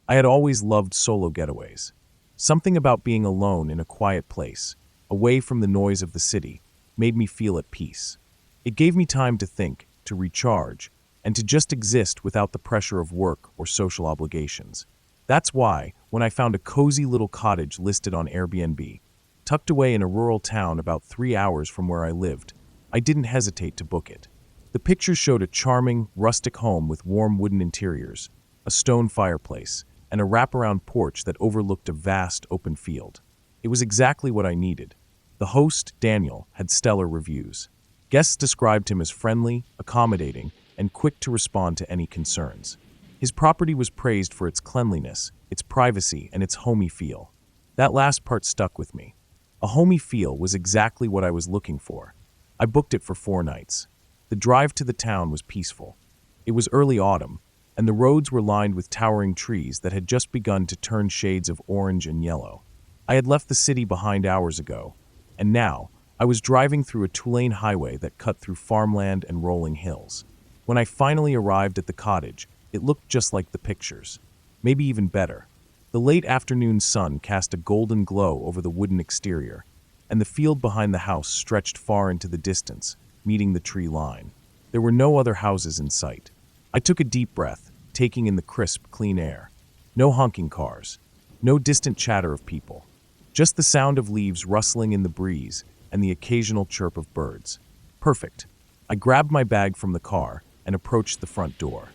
I had always loved solo getaways. Something about being alone in a quiet place, away from the noise of the city, made me feel at peace. It gave me time to think, to recharge, and to just exist without the pressure of work or social obligations. That's why, when I found a cozy little cottage listed on Airbnb, tucked away in a rural town about 3 hours from where I lived, I didn't hesitate to book it. The pictures showed a charming, rustic home with warm wooden interiors, a stone fireplace, and a wraparound porch that overlooked a vast open field. It was exactly what I needed. The host, Daniel, had stellar reviews. Guests described him as friendly, accommodating, and quick to respond to any concerns. His property was praised for its cleanliness, its privacy, and its homey feel. That last part stuck with me. A homey feel was exactly what I was looking for. I booked it for 4 nights. The drive to the town was peaceful. It was early autumn, and the roads were lined with towering trees that had just begun to turn shades of orange and yellow. I had left the city behind hours ago, and now I was driving through a 2-lane highway that cut through farmland and rolling hills. When I finally arrived at the cottage, it looked just like the pictures. Maybe even better. The late afternoon sun cast a golden glow over the wooden exterior, and the field behind the house stretched far into the distance, meeting the tree line. There were no other houses in sight. I took a deep breath, taking in the crisp, clean air. No honking cars. No distant chatter of people. Just the sound of leaves rustling in the breeze and the occasional chirp of birds. Perfect. I grabbed my bag from the car and approached the front door.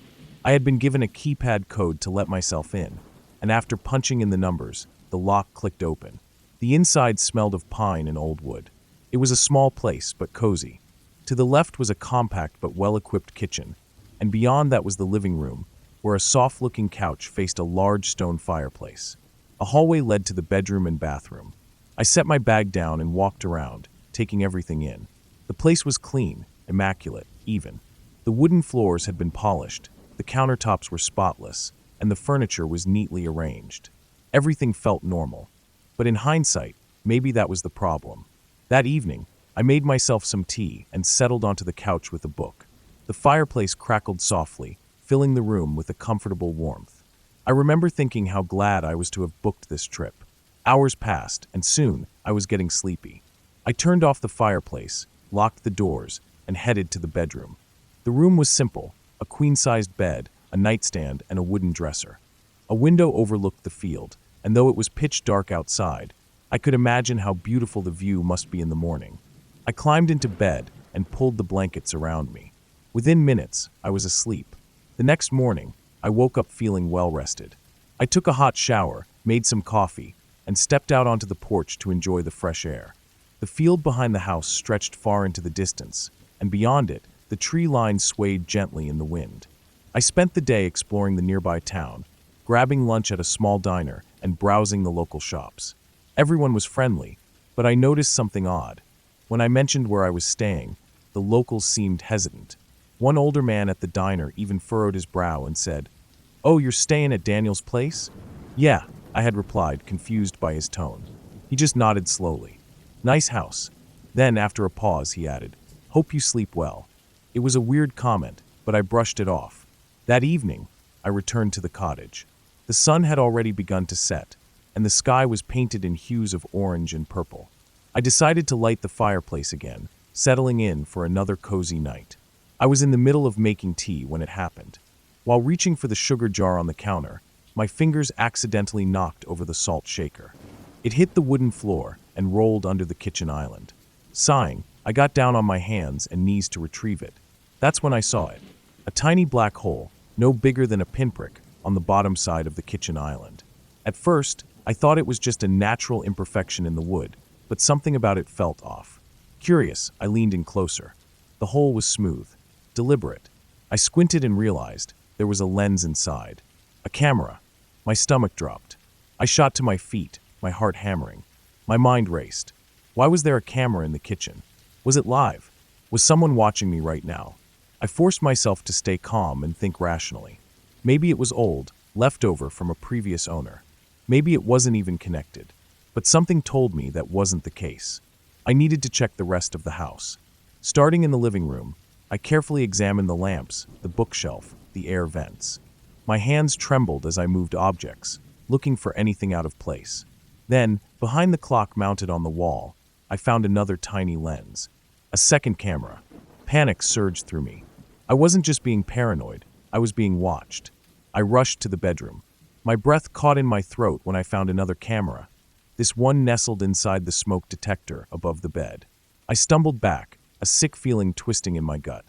I had been given a keypad code to let myself in, and after punching in the numbers, the lock clicked open. The inside smelled of pine and old wood. It was a small place, but cozy. To the left was a compact but well-equipped kitchen, and beyond that was the living room, where a soft-looking couch faced a large stone fireplace. A hallway led to the bedroom and bathroom. I set my bag down and walked around, taking everything in. The place was clean, immaculate, even. The wooden floors had been polished, the countertops were spotless, and the furniture was neatly arranged. Everything felt normal. But in hindsight, maybe that was the problem. That evening, I made myself some tea and settled onto the couch with a book. The fireplace crackled softly, filling the room with a comfortable warmth. I remember thinking how glad I was to have booked this trip. Hours passed, and soon I was getting sleepy. I turned off the fireplace, locked the doors, and headed to the bedroom. The room was simple, a queen-sized bed, a nightstand, and a wooden dresser. A window overlooked the field, and though it was pitch dark outside, I could imagine how beautiful the view must be in the morning. I climbed into bed and pulled the blankets around me. Within minutes, I was asleep. The next morning, I woke up feeling well-rested. I took a hot shower, made some coffee, and stepped out onto the porch to enjoy the fresh air. The field behind the house stretched far into the distance, and beyond it, the tree line swayed gently in the wind. I spent the day exploring the nearby town, grabbing lunch at a small diner and browsing the local shops. Everyone was friendly, but I noticed something odd. When I mentioned where I was staying, the locals seemed hesitant. One older man at the diner even furrowed his brow and said, "Oh, you're staying at Daniel's place?" "Yeah," I had replied, confused by his tone. He just nodded slowly. "Nice house." Then, after a pause, he added, "Hope you sleep well." It was a weird comment, but I brushed it off. That evening, I returned to the cottage. The sun had already begun to set, and the sky was painted in hues of orange and purple. I decided to light the fireplace again, settling in for another cozy night. I was in the middle of making tea when it happened. While reaching for the sugar jar on the counter, my fingers accidentally knocked over the salt shaker. It hit the wooden floor and rolled under the kitchen island. Sighing, I got down on my hands and knees to retrieve it. That's when I saw it. A tiny black hole, no bigger than a pinprick, on the bottom side of the kitchen island. At first, I thought it was just a natural imperfection in the wood, but something about it felt off. Curious, I leaned in closer. The hole was smooth, deliberate. I squinted and realized there was a lens inside. A camera. My stomach dropped. I shot to my feet, my heart hammering. My mind raced. Why was there a camera in the kitchen? Was it live? Was someone watching me right now? I forced myself to stay calm and think rationally. Maybe it was old, left over from a previous owner. Maybe it wasn't even connected. But something told me that wasn't the case. I needed to check the rest of the house. Starting in the living room, I carefully examined the lamps, the bookshelf, the air vents. My hands trembled as I moved objects, looking for anything out of place. Then, behind the clock mounted on the wall, I found another tiny lens. A second camera. Panic surged through me. I wasn't just being paranoid, I was being watched. I rushed to the bedroom. My breath caught in my throat when I found another camera. This one nestled inside the smoke detector above the bed. I stumbled back, a sick feeling twisting in my gut.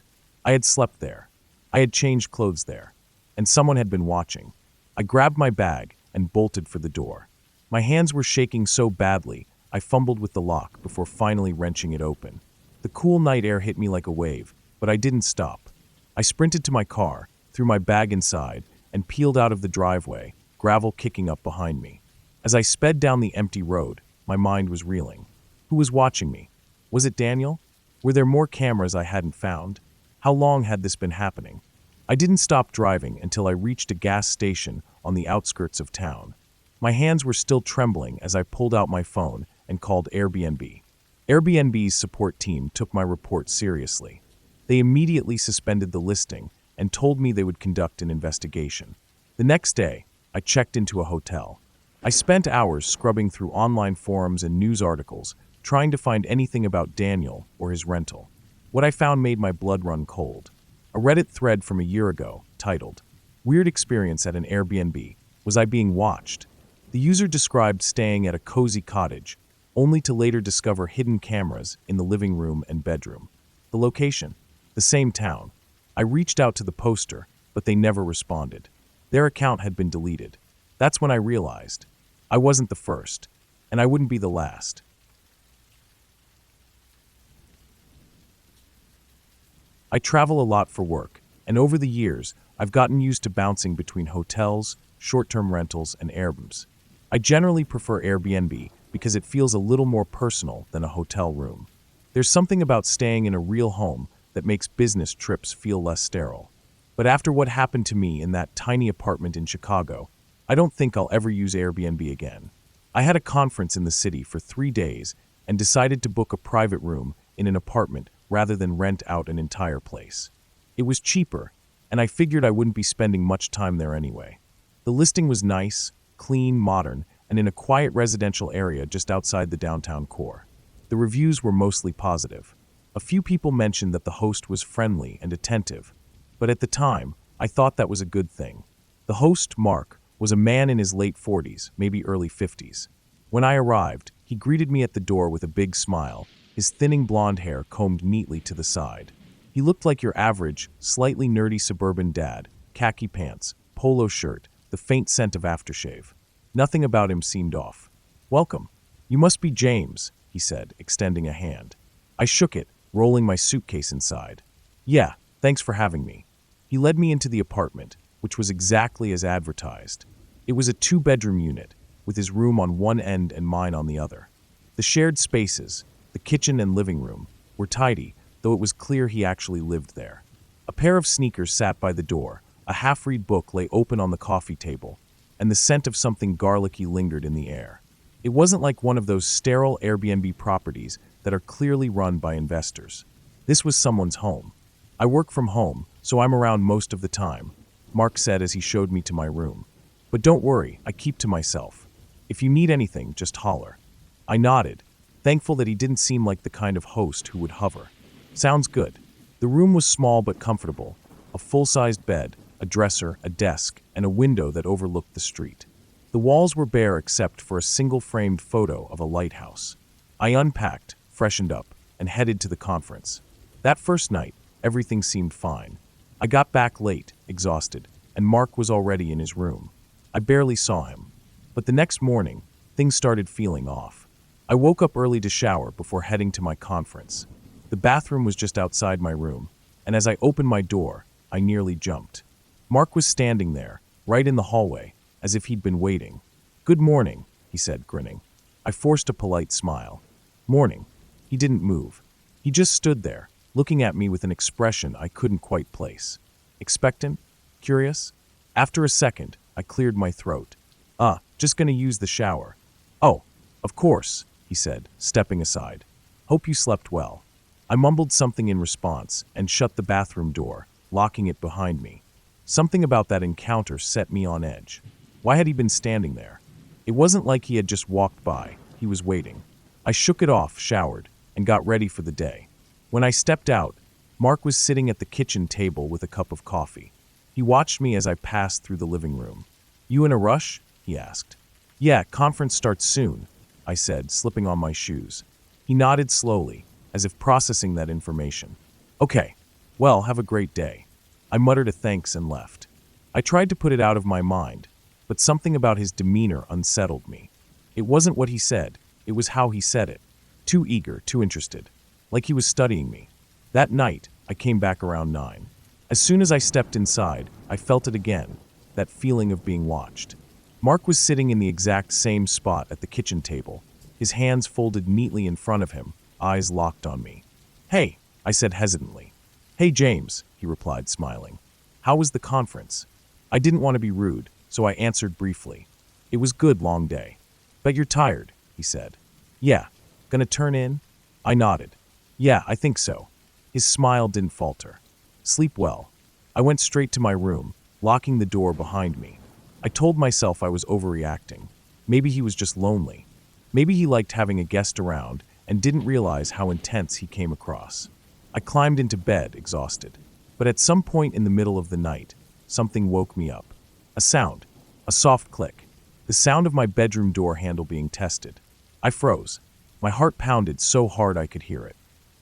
I had slept there. I had changed clothes there. And someone had been watching. I grabbed my bag and bolted for the door. My hands were shaking so badly, I fumbled with the lock before finally wrenching it open. The cool night air hit me like a wave, but I didn't stop. I sprinted to my car, threw my bag inside, and peeled out of the driveway, gravel kicking up behind me. As I sped down the empty road, my mind was reeling. Who was watching me? Was it Daniel? Were there more cameras I hadn't found? How long had this been happening? I didn't stop driving until I reached a gas station on the outskirts of town. My hands were still trembling as I pulled out my phone and called Airbnb. Airbnb's support team took my report seriously. They immediately suspended the listing and told me they would conduct an investigation. The next day, I checked into a hotel. I spent hours scrubbing through online forums and news articles, trying to find anything about Daniel or his rental. What I found made my blood run cold. A Reddit thread from a year ago, titled, "Weird Experience at an Airbnb. Was I being watched?" The user described staying at a cozy cottage, only to later discover hidden cameras in the living room and bedroom. The location? The same town. I reached out to the poster, but they never responded. Their account had been deleted. That's when I realized I wasn't the first, and I wouldn't be the last. I travel a lot for work, and over the years, I've gotten used to bouncing between hotels, short-term rentals, and Airbnbs. I generally prefer Airbnb because it feels a little more personal than a hotel room. There's something about staying in a real home that makes business trips feel less sterile. But after what happened to me in that tiny apartment in Chicago, I don't think I'll ever use Airbnb again. I had a conference in the city for 3 days and decided to book a private room in an apartment rather than rent out an entire place. It was cheaper, and I figured I wouldn't be spending much time there anyway. The listing was nice, clean, modern, and in a quiet residential area just outside the downtown core. The reviews were mostly positive. A few people mentioned that the host was friendly and attentive, but at the time, I thought that was a good thing. The host, Mark, was a man in his late 40s, maybe early 50s. When I arrived, he greeted me at the door with a big smile, his thinning blonde hair combed neatly to the side. He looked like your average, slightly nerdy suburban dad, khaki pants, polo shirt, the faint scent of aftershave. Nothing about him seemed off. "Welcome. You must be James," he said, extending a hand. I shook it, rolling my suitcase inside. "Yeah, thanks for having me." He led me into the apartment, which was exactly as advertised. It was a 2-bedroom unit, with his room on one end and mine on the other. The shared spaces, the kitchen and living room, were tidy, though it was clear he actually lived there. A pair of sneakers sat by the door, a half-read book lay open on the coffee table, and the scent of something garlicky lingered in the air. It wasn't like one of those sterile Airbnb properties that are clearly run by investors. This was someone's home. "I work from home, so I'm around most of the time," Mark said as he showed me to my room. "But don't worry, I keep to myself. If you need anything, just holler." I nodded, thankful that he didn't seem like the kind of host who would hover. "Sounds good." The room was small but comfortable. A full-sized bed, a dresser, a desk, and a window that overlooked the street. The walls were bare except for a single framed photo of a lighthouse. I unpacked, freshened up, and headed to the conference. That first night, everything seemed fine. I got back late, exhausted, and Mark was already in his room. I barely saw him. But the next morning, things started feeling off. I woke up early to shower before heading to my conference. The bathroom was just outside my room, and as I opened my door, I nearly jumped. Mark was standing there, right in the hallway, as if he'd been waiting. "Good morning," he said, grinning. I forced a polite smile. "Morning." He didn't move. He just stood there, looking at me with an expression I couldn't quite place. Expectant? Curious? After a second, I cleared my throat. Just gonna use the shower." "Oh, of course," he said, stepping aside. "Hope you slept well." I mumbled something in response and shut the bathroom door, locking it behind me. Something about that encounter set me on edge. Why had he been standing there? It wasn't like he had just walked by. He was waiting. I shook it off, showered, and got ready for the day. When I stepped out, Mark was sitting at the kitchen table with a cup of coffee. He watched me as I passed through the living room. "You in a rush?" he asked. "Yeah, conference starts soon," I said, slipping on my shoes. He nodded slowly, as if processing that information. "Okay, well, have a great day." I muttered a thanks and left. I tried to put it out of my mind, but something about his demeanor unsettled me. It wasn't what he said, it was how he said it. Too eager, too interested, like he was studying me. That night, I came back around 9. As soon as I stepped inside, I felt it again, that feeling of being watched. Mark was sitting in the exact same spot at the kitchen table, his hands folded neatly in front of him, eyes locked on me. "Hey," I said hesitantly. "Hey, James," he replied, smiling. "How was the conference?" I didn't want to be rude, so I answered briefly. "It was good, long day." "Bet you're tired," he said. "Yeah. Gonna turn in?" I nodded. "Yeah, I think so." His smile didn't falter. "Sleep well." I went straight to my room, locking the door behind me. I told myself I was overreacting. Maybe he was just lonely. Maybe he liked having a guest around and didn't realize how intense he came across. I climbed into bed, exhausted. But at some point in the middle of the night, something woke me up. A sound. A soft click. The sound of my bedroom door handle being tested. I froze. My heart pounded so hard I could hear it.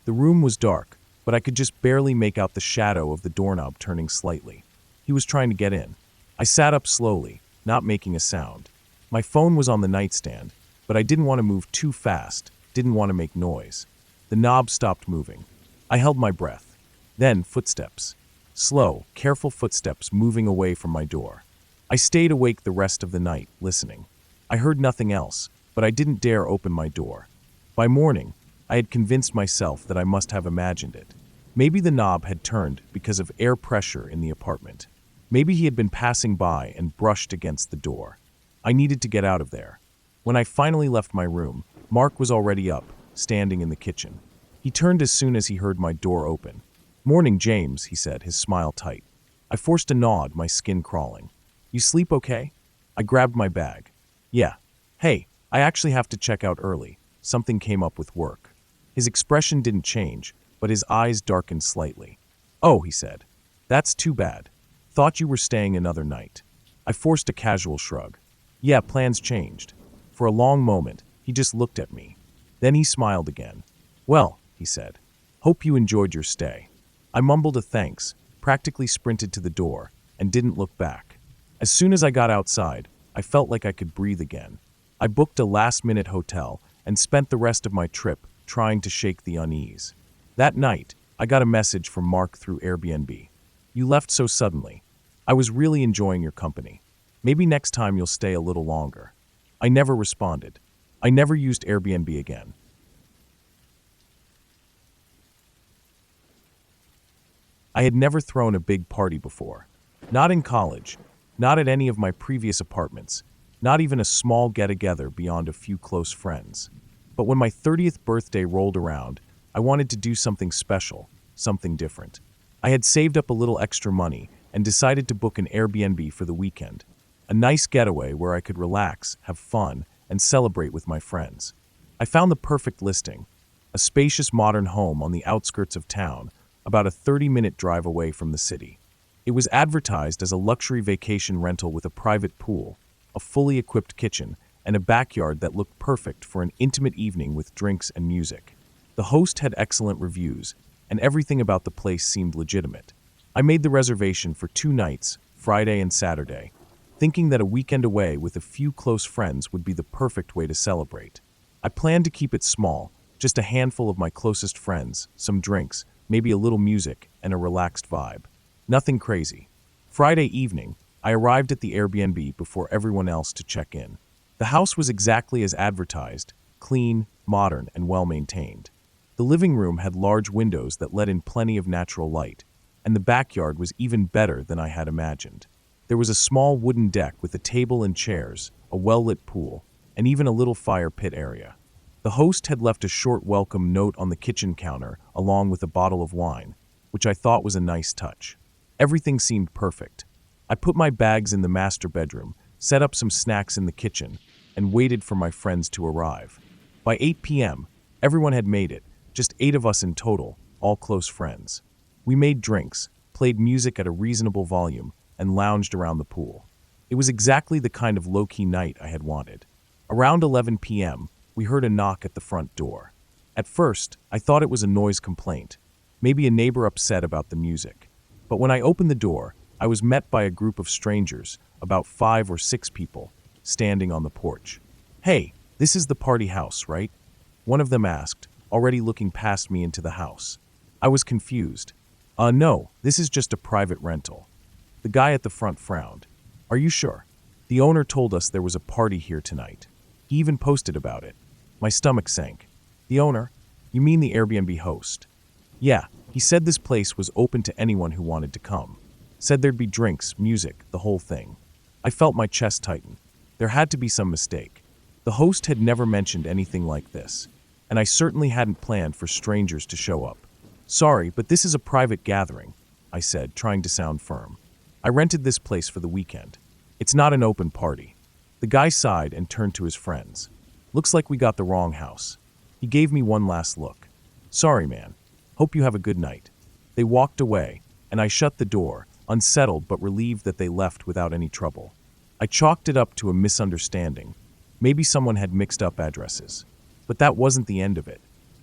The room was dark, but I could just barely make out the shadow of the doorknob turning slightly. He was trying to get in. I sat up slowly, not making a sound. My phone was on the nightstand, but I didn't want to move too fast, didn't want to make noise. The knob stopped moving. I held my breath. Then footsteps. Slow, careful footsteps moving away from my door. I stayed awake the rest of the night, listening. I heard nothing else, but I didn't dare open my door. By morning, I had convinced myself that I must have imagined it. Maybe the knob had turned because of air pressure in the apartment. Maybe he had been passing by and brushed against the door. I needed to get out of there. When I finally left my room, Mark was already up, standing in the kitchen. He turned as soon as he heard my door open. "Morning, James," he said, his smile tight. I forced a nod, my skin crawling. "You sleep okay?" I grabbed my bag. "Yeah. Hey, I actually have to check out early. Something came up with work." His expression didn't change, but his eyes darkened slightly. "Oh," he said. "That's too bad. Thought you were staying another night." I forced a casual shrug. "Yeah, plans changed." For a long moment, he just looked at me. Then he smiled again. "Well," he said, "hope you enjoyed your stay." I mumbled a thanks, practically sprinted to the door, and didn't look back. As soon as I got outside, I felt like I could breathe again. I booked a last-minute hotel and spent the rest of my trip trying to shake the unease. That night, I got a message from Mark through Airbnb. "You left so suddenly. I was really enjoying your company. Maybe next time you'll stay a little longer." I never responded. I never used Airbnb again. I had never thrown a big party before. Not in college, not at any of my previous apartments, not even a small get-together beyond a few close friends. But when my 30th birthday rolled around, I wanted to do something special, something different. I had saved up a little extra money and decided to book an Airbnb for the weekend. A nice getaway where I could relax, have fun, and celebrate with my friends. I found the perfect listing, a spacious modern home on the outskirts of town, about a 30-minute drive away from the city. It was advertised as a luxury vacation rental with a private pool, a fully equipped kitchen, and a backyard that looked perfect for an intimate evening with drinks and music. The host had excellent reviews, and everything about the place seemed legitimate. I made the reservation for 2 nights, Friday and Saturday, thinking that a weekend away with a few close friends would be the perfect way to celebrate. I planned to keep it small, just a handful of my closest friends, some drinks, maybe a little music, and a relaxed vibe. Nothing crazy. Friday evening, I arrived at the Airbnb before everyone else to check in. The house was exactly as advertised, clean, modern, and well-maintained. The living room had large windows that let in plenty of natural light, and the backyard was even better than I had imagined. There was a small wooden deck with a table and chairs, a well-lit pool, and even a little fire pit area. The host had left a short welcome note on the kitchen counter along with a bottle of wine, which I thought was a nice touch. Everything seemed perfect. I put my bags in the master bedroom, set up some snacks in the kitchen, and waited for my friends to arrive. By 8 p.m., everyone had made it, just 8 of us in total, all close friends. We made drinks, played music at a reasonable volume, and lounged around the pool. It was exactly the kind of low-key night I had wanted. Around 11 p.m., we heard a knock at the front door. At first, I thought it was a noise complaint, maybe a neighbor upset about the music. But when I opened the door, I was met by a group of strangers, about 5 or 6 people, standing on the porch. "Hey, this is the party house, right?" One of them asked, already looking past me into the house. I was confused. No, this is just a private rental." The guy at the front frowned. "Are you sure? The owner told us there was a party here tonight. He even posted about it." My stomach sank. "The owner? You mean the Airbnb host?" "Yeah, he said this place was open to anyone who wanted to come. Said there'd be drinks, music, the whole thing." I felt my chest tighten. There had to be some mistake. The host had never mentioned anything like this, and I certainly hadn't planned for strangers to show up. "Sorry, but this is a private gathering," I said, trying to sound firm. "I rented this place for the weekend. It's not an open party." The guy sighed and turned to his friends. "Looks like we got the wrong house." He gave me one last look. "Sorry, man. Hope you have a good night." They walked away, and I shut the door, unsettled but relieved that they left without any trouble. I chalked it up to a misunderstanding. Maybe someone had mixed up addresses. But that wasn't the end of it.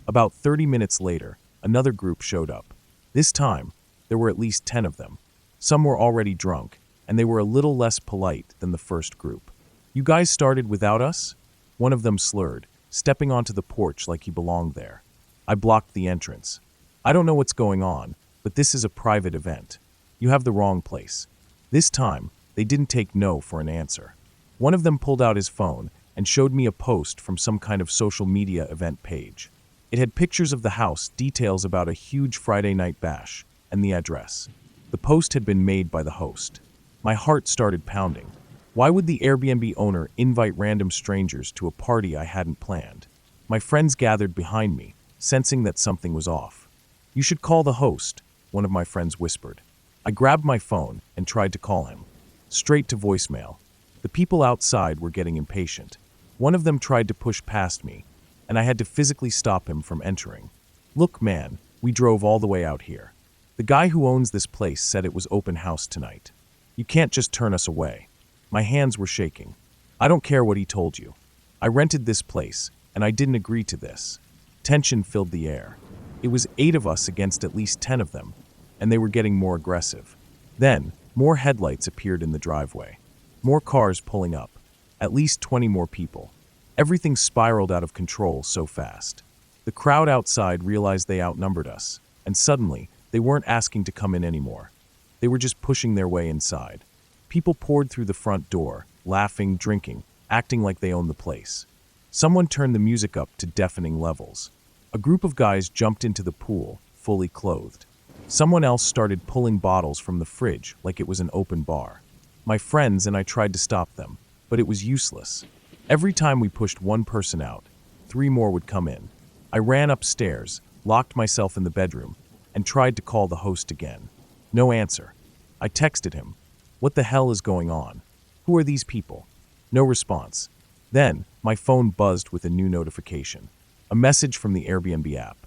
About 30 minutes later, another group showed up. This time, there were at least 10 of them. Some were already drunk, and they were a little less polite than the first group. "You guys started without us?" One of them slurred, stepping onto the porch like he belonged there. I blocked the entrance. "I don't know what's going on, but this is a private event. You have the wrong place." This time, they didn't take no for an answer. One of them pulled out his phone and showed me a post from some kind of social media event page. It had pictures of the house, details about a huge Friday night bash, and the address. The post had been made by the host. My heart started pounding. Why would the Airbnb owner invite random strangers to a party I hadn't planned? My friends gathered behind me, sensing that something was off. "You should call the host," one of my friends whispered. I grabbed my phone and tried to call him. Straight to voicemail. The people outside were getting impatient. One of them tried to push past me, and I had to physically stop him from entering. "Look, man, we drove all the way out here. The guy who owns this place said it was open house tonight. You can't just turn us away." My hands were shaking. "I don't care what he told you. I rented this place, and I didn't agree to this." Tension filled the air. It was 8 of us against at least 10 of them, and they were getting more aggressive. Then, more headlights appeared in the driveway. More cars pulling up. At least 20 more people. Everything spiraled out of control so fast. The crowd outside realized they outnumbered us, and suddenly, they weren't asking to come in anymore. They were just pushing their way inside. People poured through the front door, laughing, drinking, acting like they owned the place. Someone turned the music up to deafening levels. A group of guys jumped into the pool, fully clothed. Someone else started pulling bottles from the fridge like it was an open bar. My friends and I tried to stop them, but it was useless. Every time we pushed one person out, 3 more would come in. I ran upstairs, locked myself in the bedroom, and tried to call the host again. No answer. I texted him. "What the hell is going on? Who are these people?" No response. Then, my phone buzzed with a new notification. A message from the Airbnb app.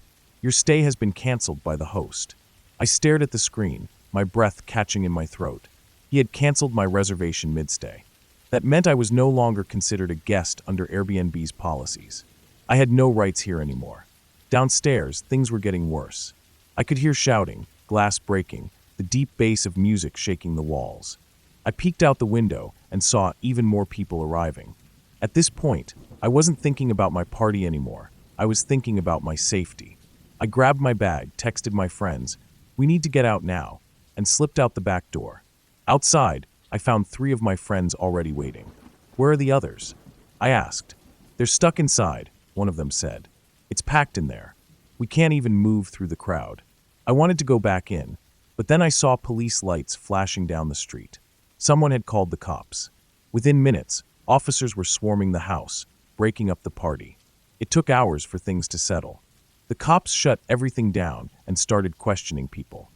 "Your stay has been canceled by the host." I stared at the screen, my breath catching in my throat. He had canceled my reservation mid-stay. That meant I was no longer considered a guest under Airbnb's policies. I had no rights here anymore. Downstairs, things were getting worse. I could hear shouting, glass breaking, the deep bass of music shaking the walls. I peeked out the window and saw even more people arriving. At this point, I wasn't thinking about my party anymore. I was thinking about my safety. I grabbed my bag, texted my friends, "We need to get out now," and slipped out the back door. Outside, I found 3 of my friends already waiting. "Where are the others?" I asked. "They're stuck inside," one of them said. "It's packed in there. We can't even move through the crowd." I wanted to go back in, but then I saw police lights flashing down the street. Someone had called the cops. Within minutes, officers were swarming the house, breaking up the party. It took hours for things to settle. The cops shut everything down and started questioning people.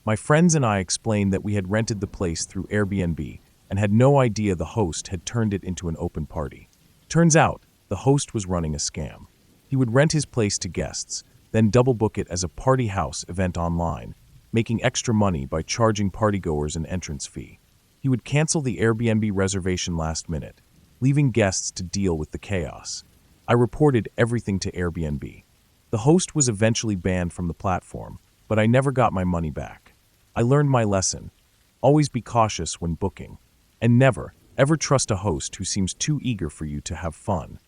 My friends and I explained that we had rented the place through Airbnb and had no idea the host had turned it into an open party. Turns out, the host was running a scam. He would rent his place to guests, then double book it as a party house event online, making extra money by charging partygoers an entrance fee. He would cancel the Airbnb reservation last minute, leaving guests to deal with the chaos. I reported everything to Airbnb. The host was eventually banned from the platform, but I never got my money back. I learned my lesson. Always be cautious when booking, and never, ever trust a host who seems too eager for you to have fun.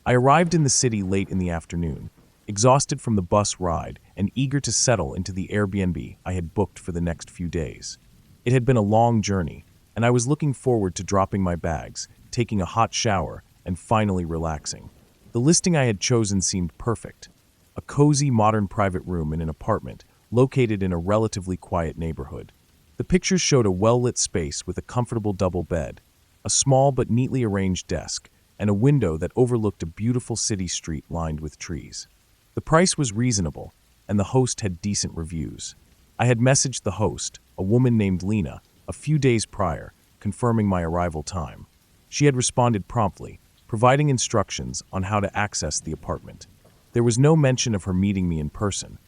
I arrived in the city late in the afternoon, exhausted from the bus ride and eager to settle into the Airbnb I had booked for the next few days. It had been a long journey, and I was looking forward to dropping my bags, taking a hot shower, and finally relaxing. The listing I had chosen seemed perfect. A cozy, modern private room in an apartment located in a relatively quiet neighborhood. The pictures showed a well-lit space with a comfortable double bed, a small but neatly arranged desk, and a window that overlooked a beautiful city street lined with trees. The price was reasonable, and the host had decent reviews. I had messaged the host, a woman named Lena, a few days prior, confirming my arrival time. She had responded promptly, providing instructions on how to access the apartment. There was no mention of her meeting me in person.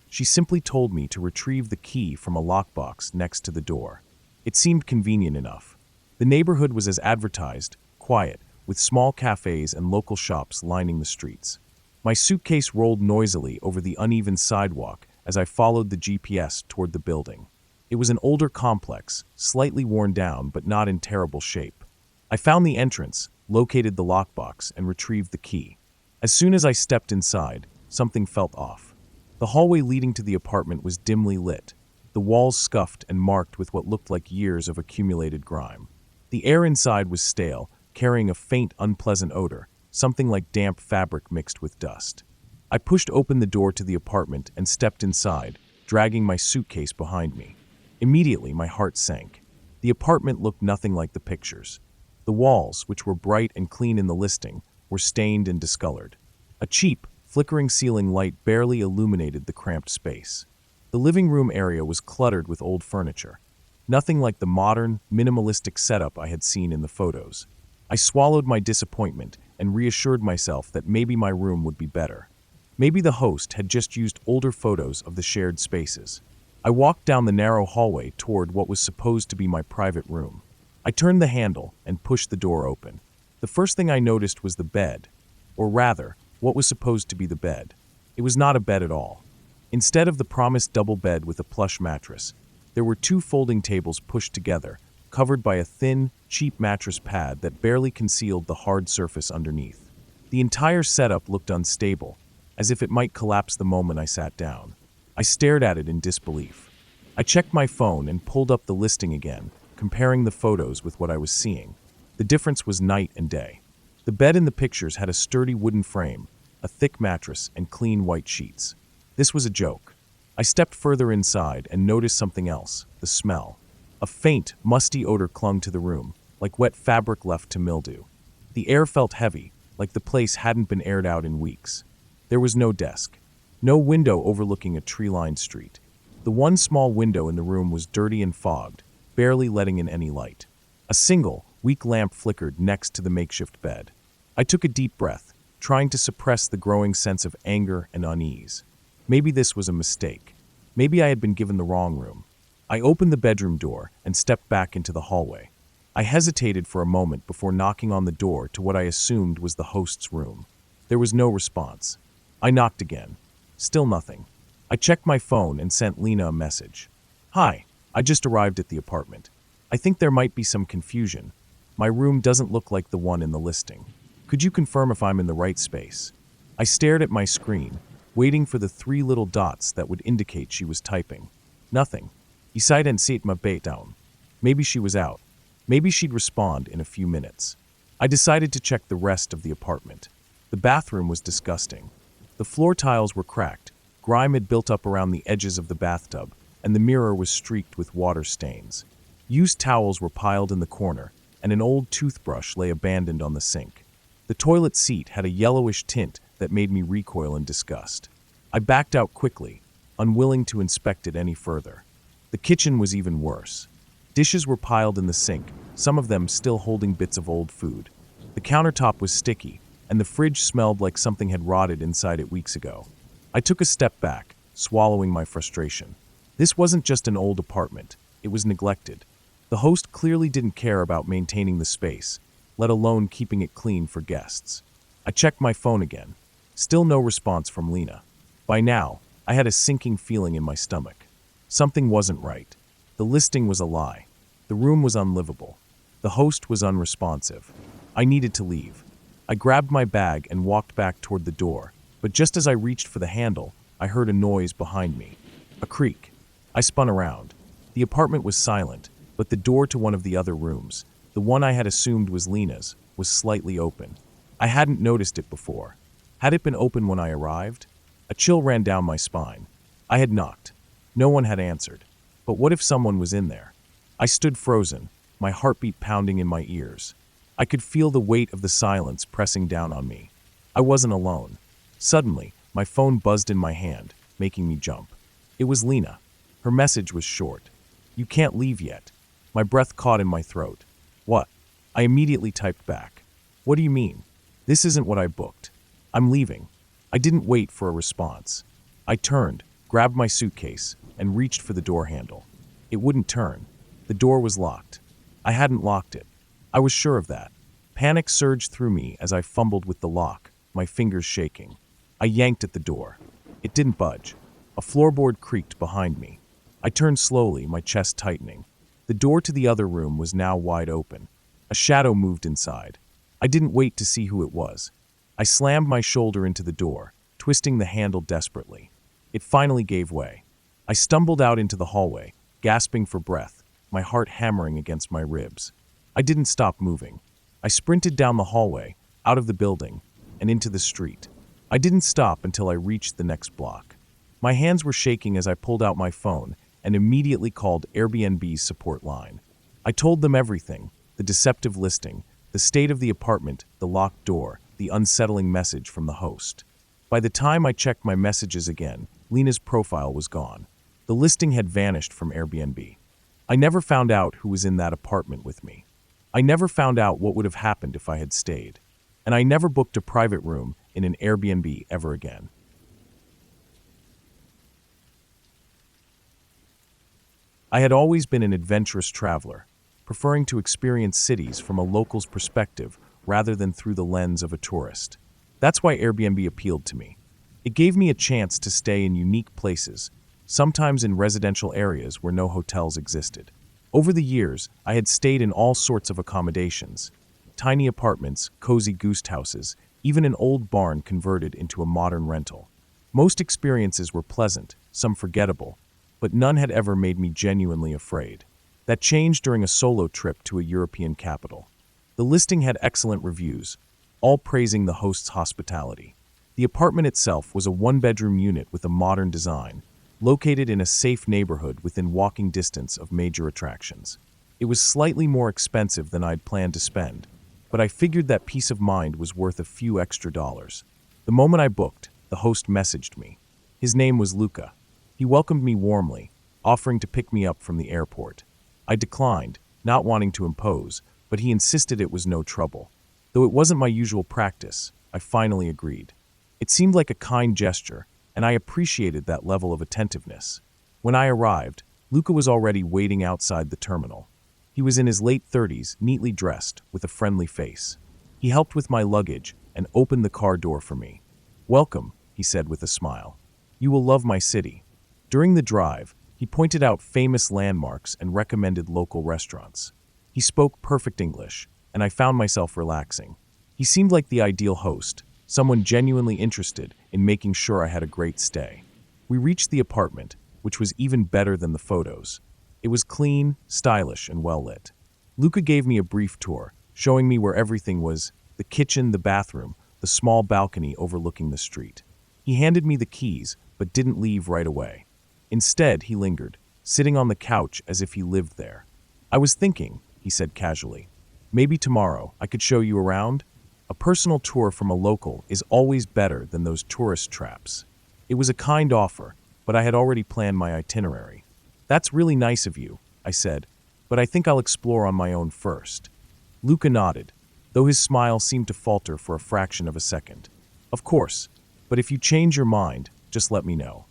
She simply told me to retrieve the key from a lockbox next to the door. It seemed convenient enough. The neighborhood was as advertised, quiet, with small cafes and local shops lining the streets. My suitcase rolled noisily over the uneven sidewalk as I followed the GPS toward the building. It was an older complex, slightly worn down but not in terrible shape. I found the entrance, located the lockbox, and retrieved the key. As soon as I stepped inside, something felt off. The hallway leading to the apartment was dimly lit, the walls scuffed and marked with what looked like years of accumulated grime. The air inside was stale, carrying a faint, unpleasant odor, something like damp fabric mixed with dust. I pushed open the door to the apartment and stepped inside, dragging my suitcase behind me. Immediately, my heart sank. The apartment looked nothing like the pictures. The walls, which were bright and clean in the listing, were stained and discolored. A cheap, flickering ceiling light barely illuminated the cramped space. The living room area was cluttered with old furniture. Nothing like the modern, minimalistic setup I had seen in the photos. I swallowed my disappointment and reassured myself that maybe my room would be better. Maybe the host had just used older photos of the shared spaces. I walked down the narrow hallway toward what was supposed to be my private room. I turned the handle and pushed the door open. The first thing I noticed was the bed, or rather, what was supposed to be the bed. It was not a bed at all. Instead of the promised double bed with a plush mattress, there were two folding tables pushed together, covered by a thin, cheap mattress pad that barely concealed the hard surface underneath. The entire setup looked unstable, as if it might collapse the moment I sat down. I stared at it in disbelief. I checked my phone and pulled up the listing again, comparing the photos with what I was seeing. The difference was night and day. The bed in the pictures had a sturdy wooden frame, a thick mattress, and clean white sheets. This was a joke. I stepped further inside and noticed something else, the smell. A faint, musty odor clung to the room, like wet fabric left to mildew. The air felt heavy, like the place hadn't been aired out in weeks. There was no desk, no window overlooking a tree-lined street. The one small window in the room was dirty and fogged, barely letting in any light. A single, weak lamp flickered next to the makeshift bed. I took a deep breath, trying to suppress the growing sense of anger and unease. Maybe this was a mistake. Maybe I had been given the wrong room. I opened the bedroom door and stepped back into the hallway. I hesitated for a moment before knocking on the door to what I assumed was the host's room. There was no response. I knocked again. Still nothing. I checked my phone and sent Lena a message. "Hi, I just arrived at the apartment. I think there might be some confusion. My room doesn't look like the one in the listing. Could you confirm if I'm in the right space?" I stared at my screen, waiting for the three little dots that would indicate she was typing. Nothing. Iside and sit ma bait down. Maybe she was out. Maybe she'd respond in a few minutes. I decided to check the rest of the apartment. The bathroom was disgusting. The floor tiles were cracked, grime had built up around the edges of the bathtub, and the mirror was streaked with water stains. Used towels were piled in the corner, and an old toothbrush lay abandoned on the sink. The toilet seat had a yellowish tint that made me recoil in disgust. I backed out quickly, unwilling to inspect it any further. The kitchen was even worse. Dishes were piled in the sink, some of them still holding bits of old food. The countertop was sticky, and the fridge smelled like something had rotted inside it weeks ago. I took a step back, swallowing my frustration. This wasn't just an old apartment, it was neglected. The host clearly didn't care about maintaining the space, let alone keeping it clean for guests. I checked my phone again. Still no response from Lena. By now, I had a sinking feeling in my stomach. Something wasn't right. The listing was a lie. The room was unlivable. The host was unresponsive. I needed to leave. I grabbed my bag and walked back toward the door, but just as I reached for the handle, I heard a noise behind me. A creak. I spun around. The apartment was silent, but the door to one of the other rooms, the one I had assumed was Lena's, was slightly open. I hadn't noticed it before. Had it been open when I arrived? A chill ran down my spine. I had knocked. No one had answered. But what if someone was in there? I stood frozen, my heartbeat pounding in my ears. I could feel the weight of the silence pressing down on me. I wasn't alone. Suddenly, my phone buzzed in my hand, making me jump. It was Lena. Her message was short. "You can't leave yet." My breath caught in my throat. "What?" I immediately typed back. "What do you mean? This isn't what I booked. I'm leaving." I didn't wait for a response. I turned, grabbed my suitcase, and reached for the door handle. It wouldn't turn. The door was locked. I hadn't locked it. I was sure of that. Panic surged through me as I fumbled with the lock, my fingers shaking. I yanked at the door. It didn't budge. A floorboard creaked behind me. I turned slowly, my chest tightening. The door to the other room was now wide open. A shadow moved inside. I didn't wait to see who it was. I slammed my shoulder into the door, twisting the handle desperately. It finally gave way. I stumbled out into the hallway, gasping for breath, my heart hammering against my ribs. I didn't stop moving. I sprinted down the hallway, out of the building, and into the street. I didn't stop until I reached the next block. My hands were shaking as I pulled out my phone and immediately called Airbnb's support line. I told them everything, the deceptive listing, the state of the apartment, the locked door, the unsettling message from the host. By the time I checked my messages again, Lena's profile was gone. The listing had vanished from Airbnb. I never found out who was in that apartment with me. I never found out what would have happened if I had stayed. And I never booked a private room in an Airbnb ever again. I had always been an adventurous traveler, preferring to experience cities from a local's perspective rather than through the lens of a tourist. That's why Airbnb appealed to me. It gave me a chance to stay in unique places, sometimes in residential areas where no hotels existed. Over the years, I had stayed in all sorts of accommodations: tiny apartments, cozy ghost houses, even an old barn converted into a modern rental. Most experiences were pleasant, some forgettable, but none had ever made me genuinely afraid. That changed during a solo trip to a European capital. The listing had excellent reviews, all praising the host's hospitality. The apartment itself was a one-bedroom unit with a modern design, located in a safe neighborhood within walking distance of major attractions. It was slightly more expensive than I'd planned to spend, but I figured that peace of mind was worth a few extra dollars. The moment I booked, the host messaged me. His name was Luca. He welcomed me warmly, offering to pick me up from the airport. I declined, not wanting to impose, but he insisted it was no trouble. Though it wasn't my usual practice, I finally agreed. It seemed like a kind gesture, and I appreciated that level of attentiveness. When I arrived, Luca was already waiting outside the terminal. He was in his late 30s, neatly dressed, with a friendly face. He helped with my luggage and opened the car door for me. "Welcome," he said with a smile. "You will love my city." During the drive, he pointed out famous landmarks and recommended local restaurants. He spoke perfect English, and I found myself relaxing. He seemed like the ideal host, someone genuinely interested in making sure I had a great stay. We reached the apartment, which was even better than the photos. It was clean, stylish, and well-lit. Luca gave me a brief tour, showing me where everything was: the kitchen, the bathroom, the small balcony overlooking the street. He handed me the keys, but didn't leave right away. Instead, he lingered, sitting on the couch as if he lived there. "I was thinking," he said casually, "maybe tomorrow I could show you around?" A personal tour from a local is always better than those tourist traps. It was a kind offer, but I had already planned my itinerary. That's really nice of you, I said, but I think I'll explore on my own first. Luca nodded, though his smile seemed to falter for a fraction of a second. Of course, but if you change your mind, just let me know.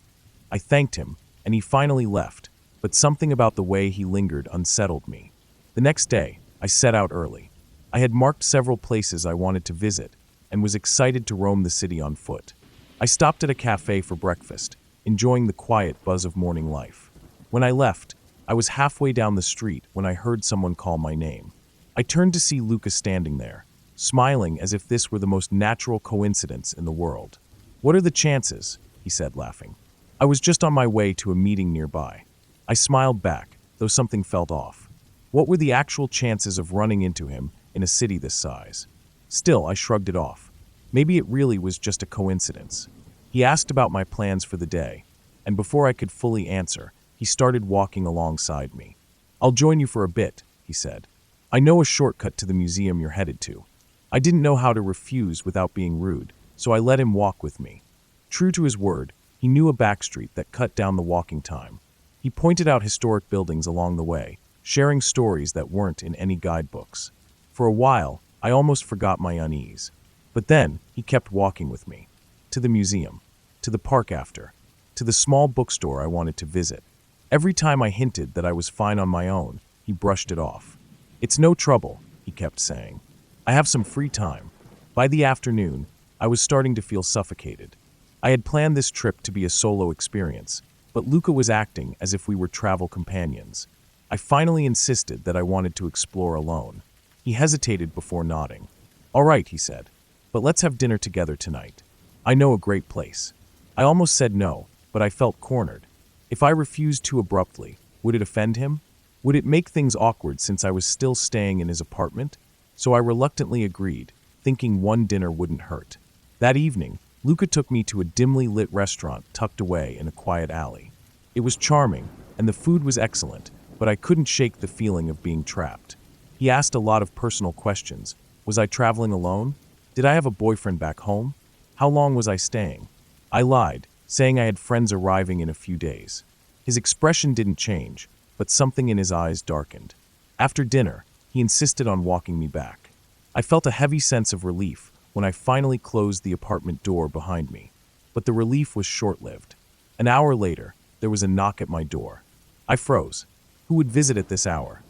I thanked him, and he finally left, but something about the way he lingered unsettled me. The next day, I set out early. I had marked several places I wanted to visit, and was excited to roam the city on foot. I stopped at a cafe for breakfast, enjoying the quiet buzz of morning life. When I left, I was halfway down the street when I heard someone call my name. I turned to see Luca standing there, smiling as if this were the most natural coincidence in the world. "What are the chances?" he said, laughing. "I was just on my way to a meeting nearby." I smiled back, though something felt off. What were the actual chances of running into him in a city this size? Still, I shrugged it off. Maybe it really was just a coincidence. He asked about my plans for the day, and before I could fully answer, he started walking alongside me. "I'll join you for a bit," he said. "I know a shortcut to the museum you're headed to." I didn't know how to refuse without being rude, so I let him walk with me. True to his word, he knew a backstreet that cut down the walking time. He pointed out historic buildings along the way, sharing stories that weren't in any guidebooks. For a while, I almost forgot my unease. But then, he kept walking with me. To the museum, to the park after, to the small bookstore I wanted to visit. Every time I hinted that I was fine on my own, he brushed it off. "It's no trouble," he kept saying. "I have some free time." By the afternoon, I was starting to feel suffocated. I had planned this trip to be a solo experience, but Luca was acting as if we were travel companions. I finally insisted that I wanted to explore alone. He hesitated before nodding. "All right," he said, "but let's have dinner together tonight. I know a great place." I almost said no, but I felt cornered. If I refused too abruptly, would it offend him? Would it make things awkward since I was still staying in his apartment? So I reluctantly agreed, thinking one dinner wouldn't hurt. That evening, Luca took me to a dimly lit restaurant tucked away in a quiet alley. It was charming, and the food was excellent, but I couldn't shake the feeling of being trapped. He asked a lot of personal questions. Was I traveling alone? Did I have a boyfriend back home? How long was I staying? I lied, saying I had friends arriving in a few days. His expression didn't change, but something in his eyes darkened. After dinner, he insisted on walking me back. I felt a heavy sense of relief when I finally closed the apartment door behind me. But the relief was short-lived. An hour later, there was a knock at my door. I froze. Who would visit at this hour?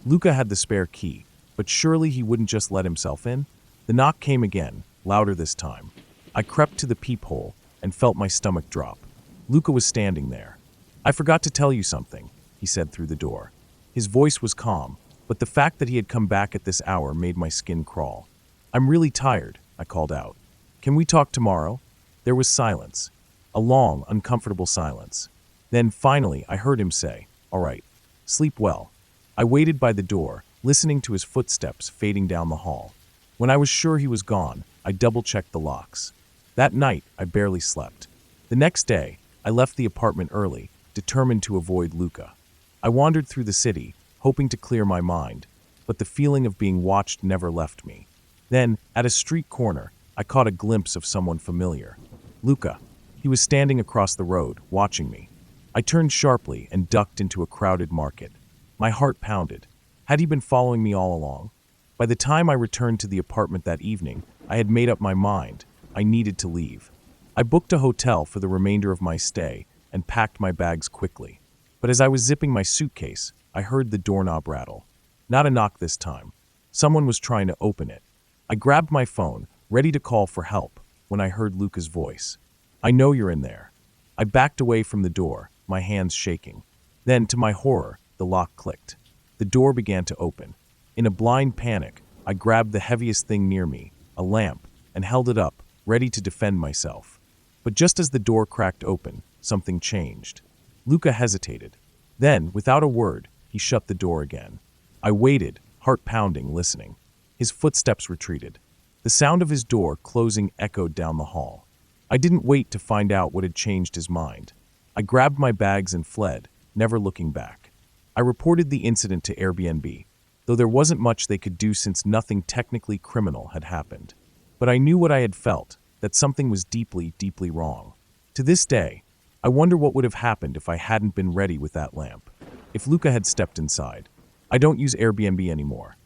Luca had the spare key, but surely he wouldn't just let himself in? The knock came again, louder this time. I crept to the peephole and felt my stomach drop. Luca was standing there. "I forgot to tell you something," he said through the door. His voice was calm, but the fact that he had come back at this hour made my skin crawl. "I'm really tired," I called out. "Can we talk tomorrow?" There was silence. A long, uncomfortable silence. Then, finally, I heard him say, "All right. Sleep well." I waited by the door, listening to his footsteps fading down the hall. When I was sure he was gone, I double-checked the locks. That night, I barely slept. The next day, I left the apartment early, determined to avoid Luca. I wandered through the city, hoping to clear my mind, but the feeling of being watched never left me. Then, at a street corner, I caught a glimpse of someone familiar. Luca. He was standing across the road, watching me. I turned sharply and ducked into a crowded market. My heart pounded. Had he been following me all along? By the time I returned to the apartment that evening, I had made up my mind. I needed to leave. I booked a hotel for the remainder of my stay and packed my bags quickly. But as I was zipping my suitcase, I heard the doorknob rattle. Not a knock this time. Someone was trying to open it. I grabbed my phone, ready to call for help, when I heard Luca's voice. "I know you're in there." I backed away from the door, my hands shaking. Then, to my horror, the lock clicked. The door began to open. In a blind panic, I grabbed the heaviest thing near me, a lamp, and held it up, ready to defend myself. But just as the door cracked open, something changed. Luca hesitated. Then, without a word, he shut the door again. I waited, heart pounding, listening. His footsteps retreated. The sound of his door closing echoed down the hall. I didn't wait to find out what had changed his mind. I grabbed my bags and fled, never looking back. I reported the incident to Airbnb, though there wasn't much they could do since nothing technically criminal had happened. but I knew what I had felt, that something was deeply, deeply wrong. To this day, I wonder what would have happened if I hadn't been ready with that lamp. If Luca had stepped inside. I don't use Airbnb anymore.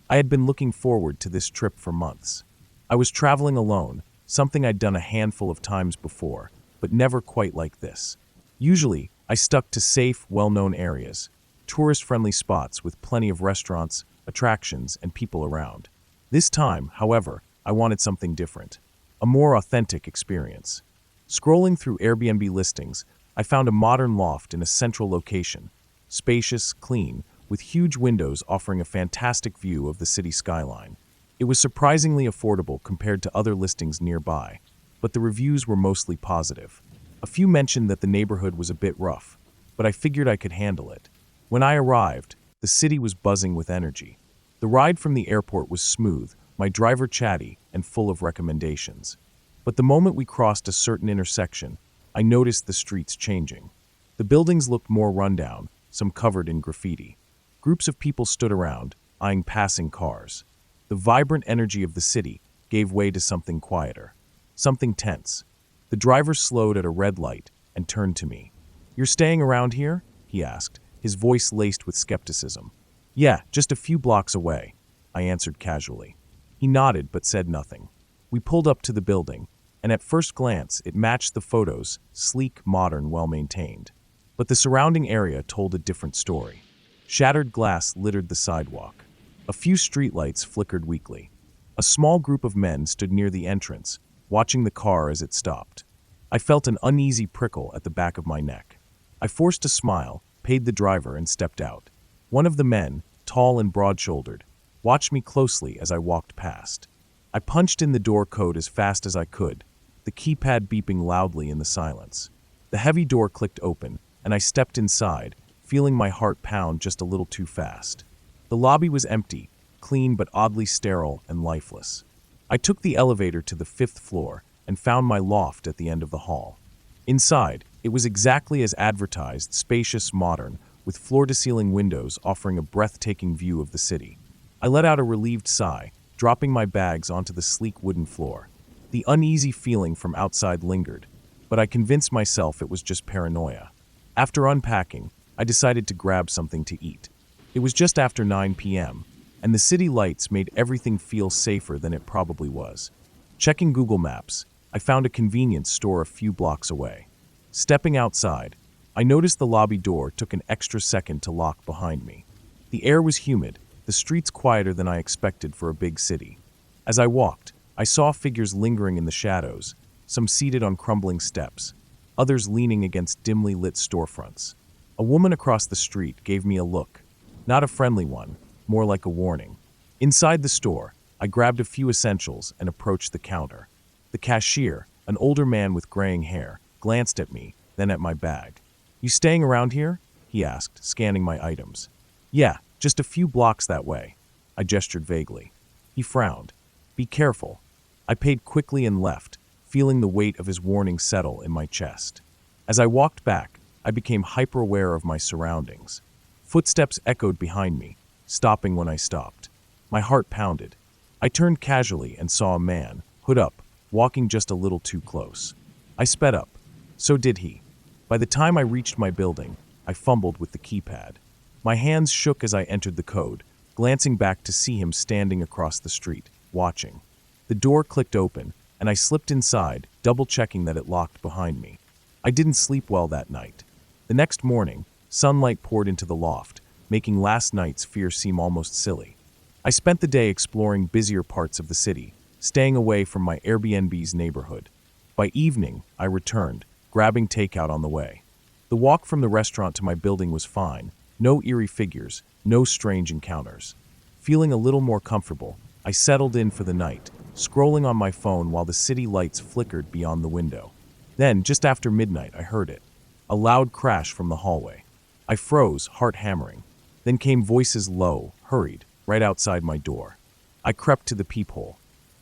I had been looking forward to this trip for months. I was traveling alone, something I'd done a handful of times before, but never quite like this. Usually, I stuck to safe, well-known areas, tourist-friendly spots with plenty of restaurants, attractions, and people around. This time, however, I wanted something different, a more authentic experience. Scrolling through Airbnb listings, I found a modern loft in a central location, spacious, clean, with huge windows offering a fantastic view of the city skyline. It was surprisingly affordable compared to other listings nearby, but the reviews were mostly positive. A few mentioned that the neighborhood was a bit rough, but I figured I could handle it. When I arrived, the city was buzzing with energy. The ride from the airport was smooth, my driver chatty, and full of recommendations. But the moment we crossed a certain intersection, I noticed the streets changing. The buildings looked more rundown, some covered in graffiti. Groups of people stood around, eyeing passing cars. The vibrant energy of the city gave way to something quieter, something tense. The driver slowed at a red light and turned to me. "You're staying around here?" he asked, his voice laced with skepticism. "Yeah, just a few blocks away," I answered casually. He nodded but said nothing. We pulled up to the building, and at first glance it matched the photos, sleek, modern, well-maintained. But the surrounding area told a different story. Shattered glass littered the sidewalk. A few streetlights flickered weakly. A small group of men stood near the entrance, watching the car as it stopped. I felt an uneasy prickle at the back of my neck. I forced a smile, paid the driver, and stepped out. One of the men, tall and broad-shouldered, watched me closely as I walked past. I punched in the door code as fast as I could, the keypad beeping loudly in the silence. The heavy door clicked open, and I stepped inside, feeling my heart pound just a little too fast. The lobby was empty, clean but oddly sterile and lifeless. I took the elevator to the 5th floor and found my loft at the end of the hall. Inside, it was exactly as advertised, spacious, modern, with floor-to-ceiling windows offering a breathtaking view of the city. I let out a relieved sigh, dropping my bags onto the sleek wooden floor. The uneasy feeling from outside lingered, but I convinced myself it was just paranoia. After unpacking, I decided to grab something to eat. It was just after 9 p.m., and the city lights made everything feel safer than it probably was. Checking Google Maps, I found a convenience store a few blocks away. Stepping outside, I noticed the lobby door took an extra second to lock behind me. The air was humid, the streets quieter than I expected for a big city. As I walked, I saw figures lingering in the shadows, some seated on crumbling steps, others leaning against dimly lit storefronts. A woman across the street gave me a look, not a friendly one, more like a warning. Inside the store, I grabbed a few essentials and approached the counter. The cashier, an older man with graying hair, glanced at me, then at my bag. "You staying around here?" he asked, scanning my items. "Yeah, just a few blocks that way." I gestured vaguely. He frowned. "Be careful." I paid quickly and left, feeling the weight of his warning settle in my chest. As I walked back, I became hyper-aware of my surroundings. Footsteps echoed behind me, stopping when I stopped. My heart pounded. I turned casually and saw a man, hood up, walking just a little too close. I sped up. So did he. By the time I reached my building, I fumbled with the keypad. My hands shook as I entered the code, glancing back to see him standing across the street, watching. The door clicked open, and I slipped inside, double-checking that it locked behind me. I didn't sleep well that night. The next morning, sunlight poured into the loft, making last night's fear seem almost silly. I spent the day exploring busier parts of the city, staying away from my Airbnb's neighborhood. By evening, I returned, grabbing takeout on the way. The walk from the restaurant to my building was fine, no eerie figures, no strange encounters. Feeling a little more comfortable, I settled in for the night, scrolling on my phone while the city lights flickered beyond the window. Then, just after midnight, I heard it. A loud crash from the hallway. I froze, heart hammering. Then came voices low, hurried, right outside my door. I crept to the peephole.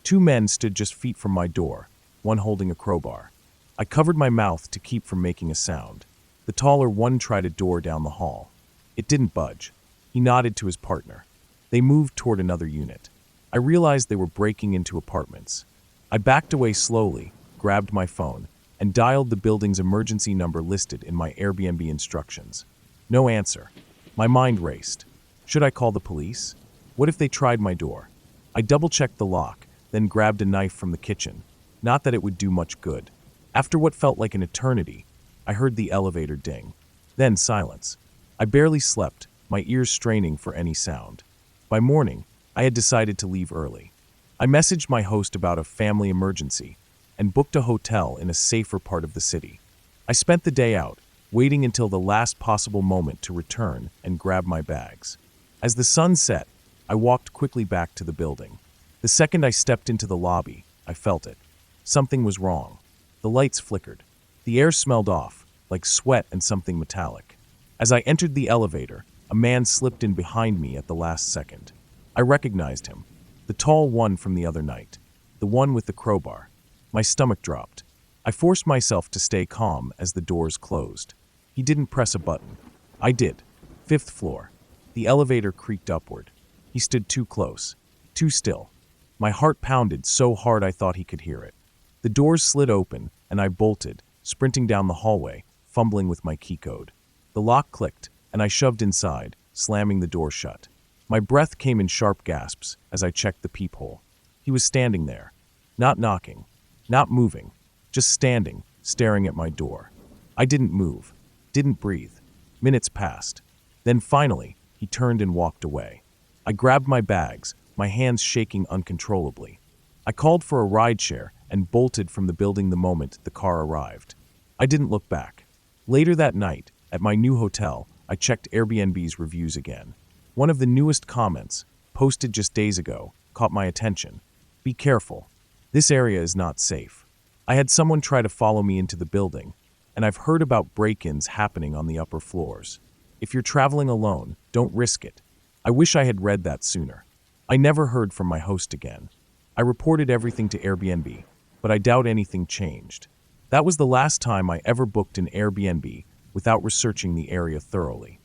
2 men stood just feet from my door, one holding a crowbar. I covered my mouth to keep from making a sound. The taller one tried a door down the hall. It didn't budge. He nodded to his partner. They moved toward another unit. I realized they were breaking into apartments. I backed away slowly, grabbed my phone, and dialed the building's emergency number listed in my Airbnb instructions. No answer. My mind raced. Should I call the police? What if they tried my door? I double-checked the lock, then grabbed a knife from the kitchen. Not that it would do much good. After what felt like an eternity, I heard the elevator ding. Then silence. I barely slept, my ears straining for any sound. By morning, I had decided to leave early. I messaged my host about a family emergency and booked a hotel in a safer part of the city. I spent the day out, waiting until the last possible moment to return and grab my bags. As the sun set, I walked quickly back to the building. The second I stepped into the lobby, I felt it. Something was wrong. The lights flickered. The air smelled off, like sweat and something metallic. As I entered the elevator, a man slipped in behind me at the last second. I recognized him. The tall one from the other night. The one with the crowbar. My stomach dropped. I forced myself to stay calm as the doors closed. He didn't press a button. I did. 5th floor. The elevator creaked upward. He stood too close. Too still. My heart pounded so hard I thought he could hear it. The doors slid open, and I bolted, sprinting down the hallway, fumbling with my key code. The lock clicked, and I shoved inside, slamming the door shut. My breath came in sharp gasps as I checked the peephole. He was standing there. Not knocking. Not moving. Just standing, staring at my door. I didn't move. Didn't breathe. Minutes passed. Then finally, he turned and walked away. I grabbed my bags, my hands shaking uncontrollably. I called for a rideshare and bolted from the building the moment the car arrived. I didn't look back. Later that night, at my new hotel, I checked Airbnb's reviews again. One of the newest comments, posted just days ago, caught my attention. Be careful. This area is not safe. I had someone try to follow me into the building, and I've heard about break-ins happening on the upper floors. If you're traveling alone, don't risk it. I wish I had read that sooner. I never heard from my host again. I reported everything to Airbnb, but I doubt anything changed. That was the last time I ever booked an Airbnb without researching the area thoroughly.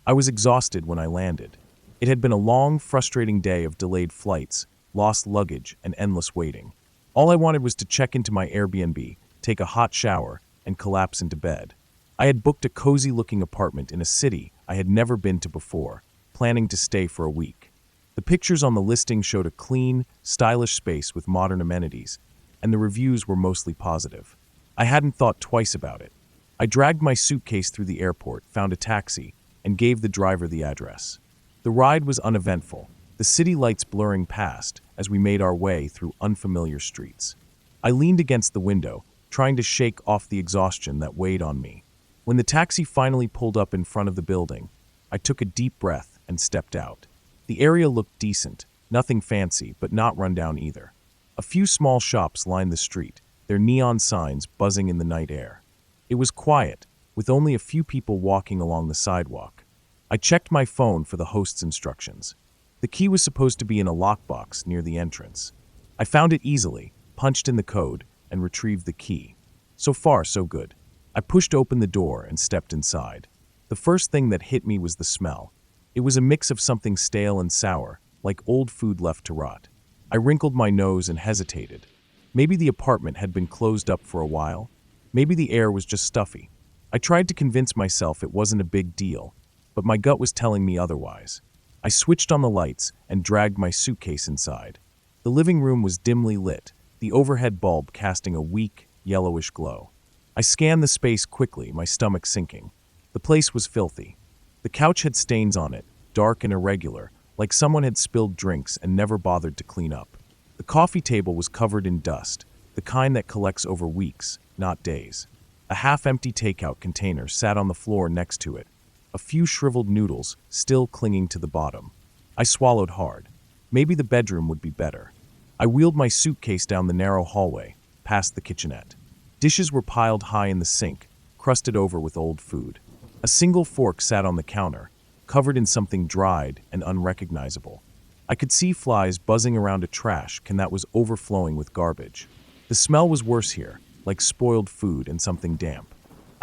I was exhausted when I landed. It had been a long, frustrating day of delayed flights, lost luggage, and endless waiting. All I wanted was to check into my Airbnb, take a hot shower, and collapse into bed. I had booked a cozy-looking apartment in a city I had never been to before, planning to stay for a week. The pictures on the listing showed a clean, stylish space with modern amenities, and the reviews were mostly positive. I hadn't thought twice about it. I dragged my suitcase through the airport, found a taxi, and gave the driver the address. The ride was uneventful, the city lights blurring past as we made our way through unfamiliar streets. I leaned against the window, trying to shake off the exhaustion that weighed on me. When the taxi finally pulled up in front of the building, I took a deep breath and stepped out. The area looked decent, nothing fancy, but not run down either. A few small shops lined the street, their neon signs buzzing in the night air. It was quiet, with only a few people walking along the sidewalk. I checked my phone for the host's instructions. The key was supposed to be in a lockbox near the entrance. I found it easily, punched in the code, and retrieved the key. So far, so good. I pushed open the door and stepped inside. The first thing that hit me was the smell. It was a mix of something stale and sour, like old food left to rot. I wrinkled my nose and hesitated. Maybe the apartment had been closed up for a while. Maybe the air was just stuffy. I tried to convince myself it wasn't a big deal, but my gut was telling me otherwise. I switched on the lights and dragged my suitcase inside. The living room was dimly lit, the overhead bulb casting a weak, yellowish glow. I scanned the space quickly, my stomach sinking. The place was filthy. The couch had stains on it, dark and irregular, like someone had spilled drinks and never bothered to clean up. The coffee table was covered in dust, the kind that collects over weeks, not days. A half-empty takeout container sat on the floor next to it, a few shriveled noodles still clinging to the bottom. I swallowed hard. Maybe the bedroom would be better. I wheeled my suitcase down the narrow hallway, past the kitchenette. Dishes were piled high in the sink, crusted over with old food. A single fork sat on the counter, covered in something dried and unrecognizable. I could see flies buzzing around a trash can that was overflowing with garbage. The smell was worse here, like spoiled food and something damp.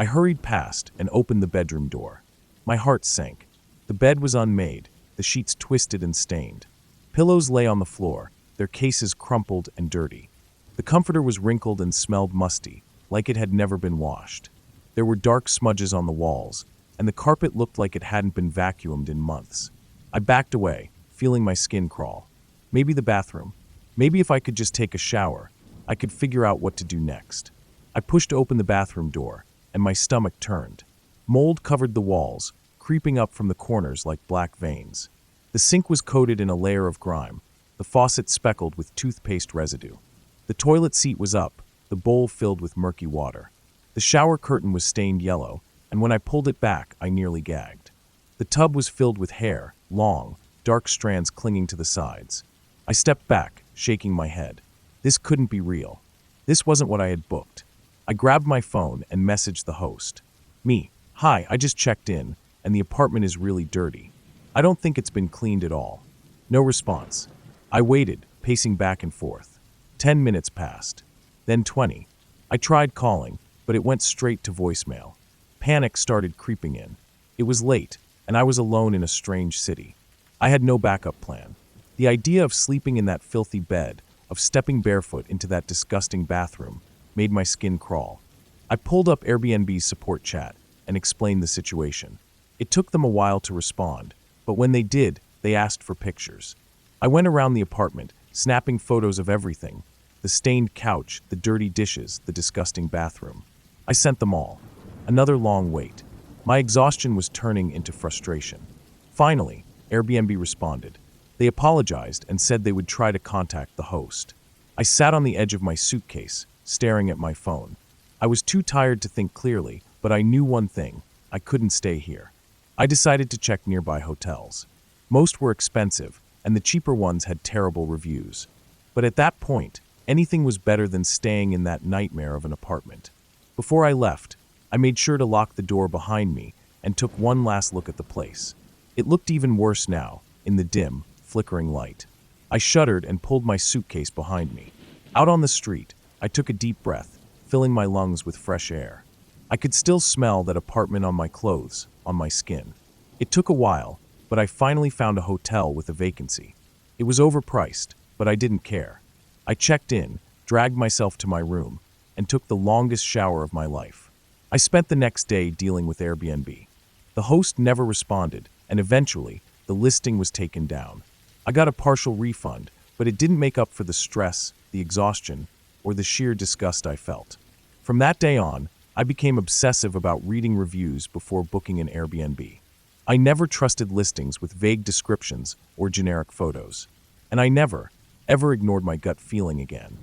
I hurried past and opened the bedroom door. My heart sank. The bed was unmade, the sheets twisted and stained. Pillows lay on the floor, their cases crumpled and dirty. The comforter was wrinkled and smelled musty, like it had never been washed. There were dark smudges on the walls, and the carpet looked like it hadn't been vacuumed in months. I backed away, feeling my skin crawl. Maybe the bathroom. Maybe if I could just take a shower, I could figure out what to do next. I pushed open the bathroom door, and my stomach turned. Mold covered the walls, creeping up from the corners like black veins. The sink was coated in a layer of grime, the faucet speckled with toothpaste residue. The toilet seat was up, the bowl filled with murky water. The shower curtain was stained yellow, and when I pulled it back, I nearly gagged. The tub was filled with hair, long, dark strands clinging to the sides. I stepped back, shaking my head. This couldn't be real. This wasn't what I had booked. I grabbed my phone and messaged the host. Hi, I just checked in, and the apartment is really dirty. I don't think it's been cleaned at all. No response. I waited, pacing back and forth. 10 minutes passed. Then 20. I tried calling, but it went straight to voicemail. Panic started creeping in. It was late, and I was alone in a strange city. I had no backup plan. The idea of sleeping in that filthy bed, of stepping barefoot into that disgusting bathroom, made my skin crawl. I pulled up Airbnb's support chat and explained the situation. It took them a while to respond, but when they did, they asked for pictures. I went around the apartment, snapping photos of everything: the stained couch, the dirty dishes, the disgusting bathroom. I sent them all. Another long wait. My exhaustion was turning into frustration. Finally, Airbnb responded. They apologized and said they would try to contact the host. I sat on the edge of my suitcase, staring at my phone. I was too tired to think clearly, but I knew one thing: I couldn't stay here. I decided to check nearby hotels. Most were expensive, and the cheaper ones had terrible reviews. But at that point, anything was better than staying in that nightmare of an apartment. Before I left, I made sure to lock the door behind me and took one last look at the place. It looked even worse now, in the dim, flickering light. I shuddered and pulled my suitcase behind me. Out on the street, I took a deep breath, filling my lungs with fresh air. I could still smell that apartment on my clothes, on my skin. It took a while, but I finally found a hotel with a vacancy. It was overpriced, but I didn't care. I checked in, dragged myself to my room, and took the longest shower of my life. I spent the next day dealing with Airbnb. The host never responded, and eventually, the listing was taken down. I got a partial refund, but it didn't make up for the stress, the exhaustion, or the sheer disgust I felt. From that day on, I became obsessive about reading reviews before booking an Airbnb. I never trusted listings with vague descriptions or generic photos. And I never, ever ignored my gut feeling again.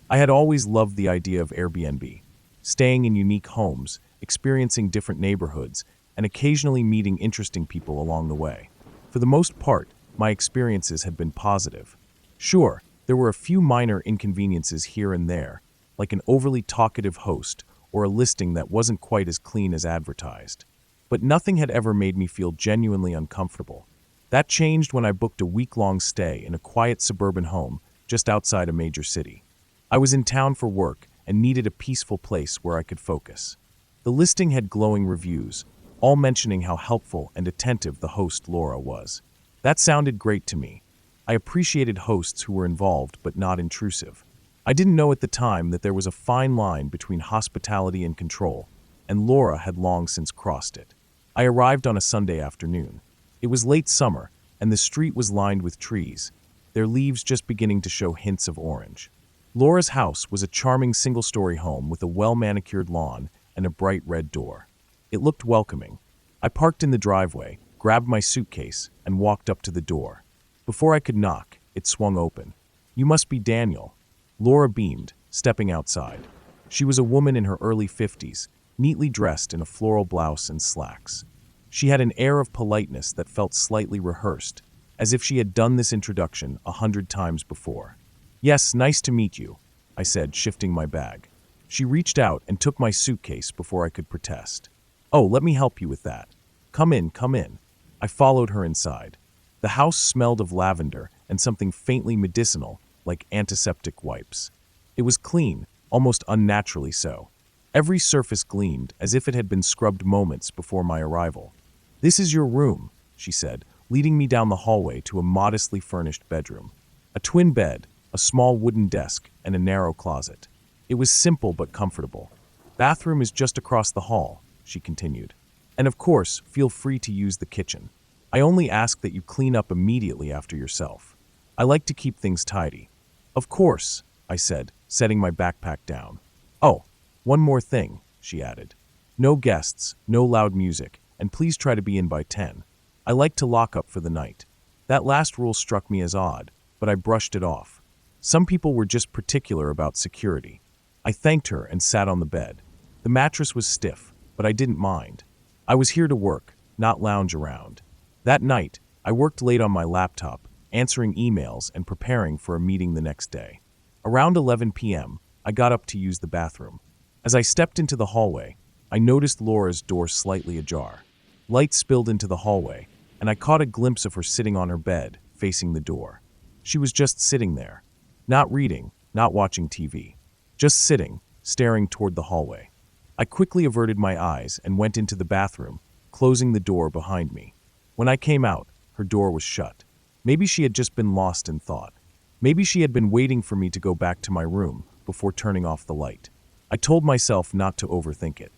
I had always loved the idea of Airbnb, staying in unique homes, experiencing different neighborhoods, and occasionally meeting interesting people along the way. For the most part, my experiences had been positive. Sure, there were a few minor inconveniences here and there, like an overly talkative host or a listing that wasn't quite as clean as advertised. But nothing had ever made me feel genuinely uncomfortable. That changed when I booked a week-long stay in a quiet suburban home just outside a major city. I was in town for work and needed a peaceful place where I could focus. The listing had glowing reviews, all mentioning how helpful and attentive the host Laura was. That sounded great to me. I appreciated hosts who were involved but not intrusive. I didn't know at the time that there was a fine line between hospitality and control, and Laura had long since crossed it. I arrived on a Sunday afternoon. It was late summer, and the street was lined with trees, their leaves just beginning to show hints of orange. Laura's house was a charming single-story home with a well-manicured lawn and a bright red door. It looked welcoming. I parked in the driveway, grabbed my suitcase, and walked up to the door. Before I could knock, it swung open. "You must be Daniel." Laura beamed, stepping outside. She was a woman in her early 50s, neatly dressed in a floral blouse and slacks. She had an air of politeness that felt slightly rehearsed, as if she had done this introduction 100 times before. "Yes, nice to meet you," I said, shifting my bag. She reached out and took my suitcase before I could protest. "Oh, let me help you with that. Come in, come in." I followed her inside. The house smelled of lavender and something faintly medicinal, like antiseptic wipes. It was clean, almost unnaturally so. Every surface gleamed as if it had been scrubbed moments before my arrival. "This is your room," she said, leading me down the hallway to a modestly furnished bedroom. A twin bed, a small wooden desk, and a narrow closet. It was simple but comfortable. "Bathroom is just across the hall," she continued. "And of course, feel free to use the kitchen. I only ask that you clean up immediately after yourself. I like to keep things tidy." "Of course," I said, setting my backpack down. "Oh, one more thing," she added. "No guests, no loud music, and please try to be in by 10. I like to lock up for the night." That last rule struck me as odd, but I brushed it off. Some people were just particular about security. I thanked her and sat on the bed. The mattress was stiff, but I didn't mind. I was here to work, not lounge around. That night, I worked late on my laptop, answering emails and preparing for a meeting the next day. Around 11 p.m., I got up to use the bathroom. As I stepped into the hallway, I noticed Laura's door slightly ajar. Light spilled into the hallway, and I caught a glimpse of her sitting on her bed, facing the door. She was just sitting there. Not reading, not watching TV. Just sitting, staring toward the hallway. I quickly averted my eyes and went into the bathroom, closing the door behind me. When I came out, her door was shut. Maybe she had just been lost in thought. Maybe she had been waiting for me to go back to my room before turning off the light. I told myself not to overthink it.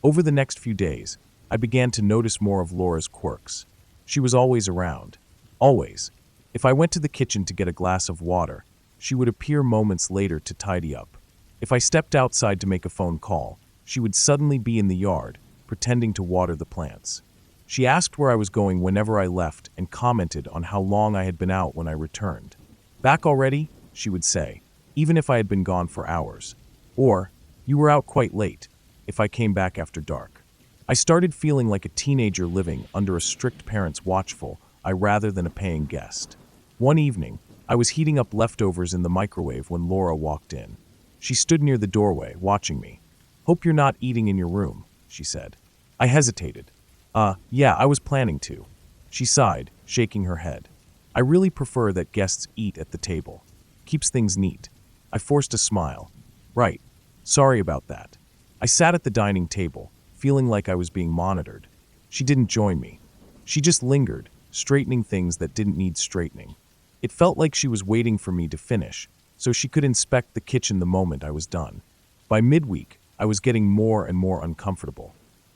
Over the next few days, I began to notice more of Laura's quirks. She was always around. Always. If I went to the kitchen to get a glass of water, she would appear moments later to tidy up. If I stepped outside to make a phone call, she would suddenly be in the yard, pretending to water the plants. She asked where I was going whenever I left and commented on how long I had been out when I returned. "Back already?" she would say, even if I had been gone for hours. Or, "You were out quite late," if I came back after dark. I started feeling like a teenager living under a strict parent's watchful eye rather than a paying guest. One evening, I was heating up leftovers in the microwave when Laura walked in. She stood near the doorway, watching me. "Hope you're not eating in your room," she said. I hesitated. Yeah, I was planning to." She sighed, shaking her head. "I really prefer that guests eat at the table. Keeps things neat." I forced a smile. "Right. Sorry about that." I sat at the dining table, feeling like I was being monitored. She didn't join me. She just lingered, straightening things that didn't need straightening. It felt like she was waiting for me to finish, so she could inspect the kitchen the moment I was done. By midweek, I was getting more and more uncomfortable.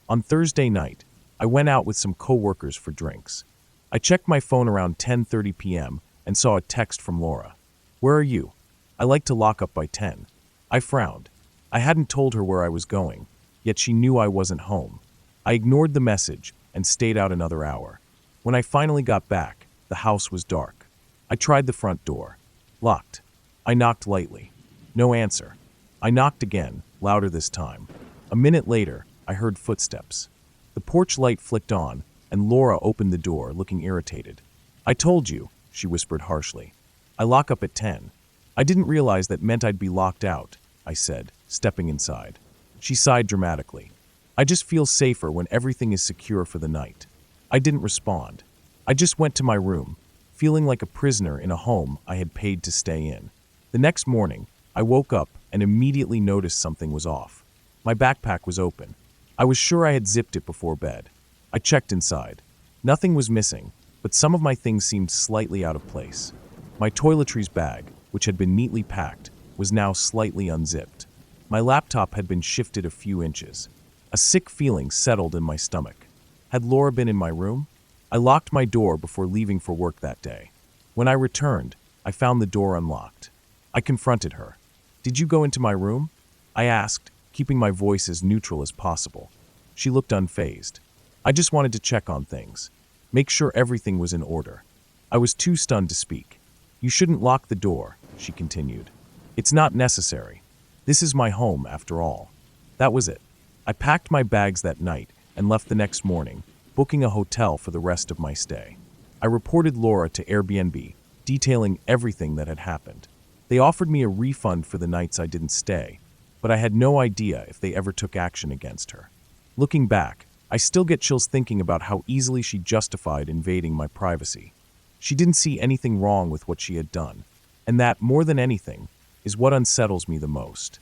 On Thursday night, I went out with some coworkers for drinks. I checked my phone around 10:30 p.m. and saw a text from Laura. "Where are you? I like to lock up by 10. I frowned. I hadn't told her where I was going, yet she knew I wasn't home. I ignored the message and stayed out another hour. When I finally got back, the house was dark. I tried the front door. Locked. I knocked lightly. No answer. I knocked again, louder this time. A minute later, I heard footsteps. The porch light flicked on, and Laura opened the door, looking irritated. "I told you," she whispered harshly. "I lock up at 10. "I didn't realize that meant I'd be locked out," I said, stepping inside. She sighed dramatically. "I just feel safer when everything is secure for the night." I didn't respond. I just went to my room, feeling like a prisoner in a home I had paid to stay in. The next morning, I woke up and immediately noticed something was off. My backpack was open. I was sure I had zipped it before bed. I checked inside. Nothing was missing, but some of my things seemed slightly out of place. My toiletries bag, which had been neatly packed, was now slightly unzipped. My laptop had been shifted a few inches. A sick feeling settled in my stomach. Had Laura been in my room? I locked my door before leaving for work that day. When I returned, I found the door unlocked. I confronted her. "Did you go into my room?" I asked, keeping my voice as neutral as possible. She looked unfazed. "I just wanted to check on things. Make sure everything was in order." I was too stunned to speak. "You shouldn't lock the door," she continued. "It's not necessary. This is my home, after all." That was it. I packed my bags that night and left the next morning, booking a hotel for the rest of my stay. I reported Laura to Airbnb, detailing everything that had happened. They offered me a refund for the nights I didn't stay, but I had no idea if they ever took action against her. Looking back, I still get chills thinking about how easily she justified invading my privacy. She didn't see anything wrong with what she had done, and that, more than anything, is what unsettles me the most.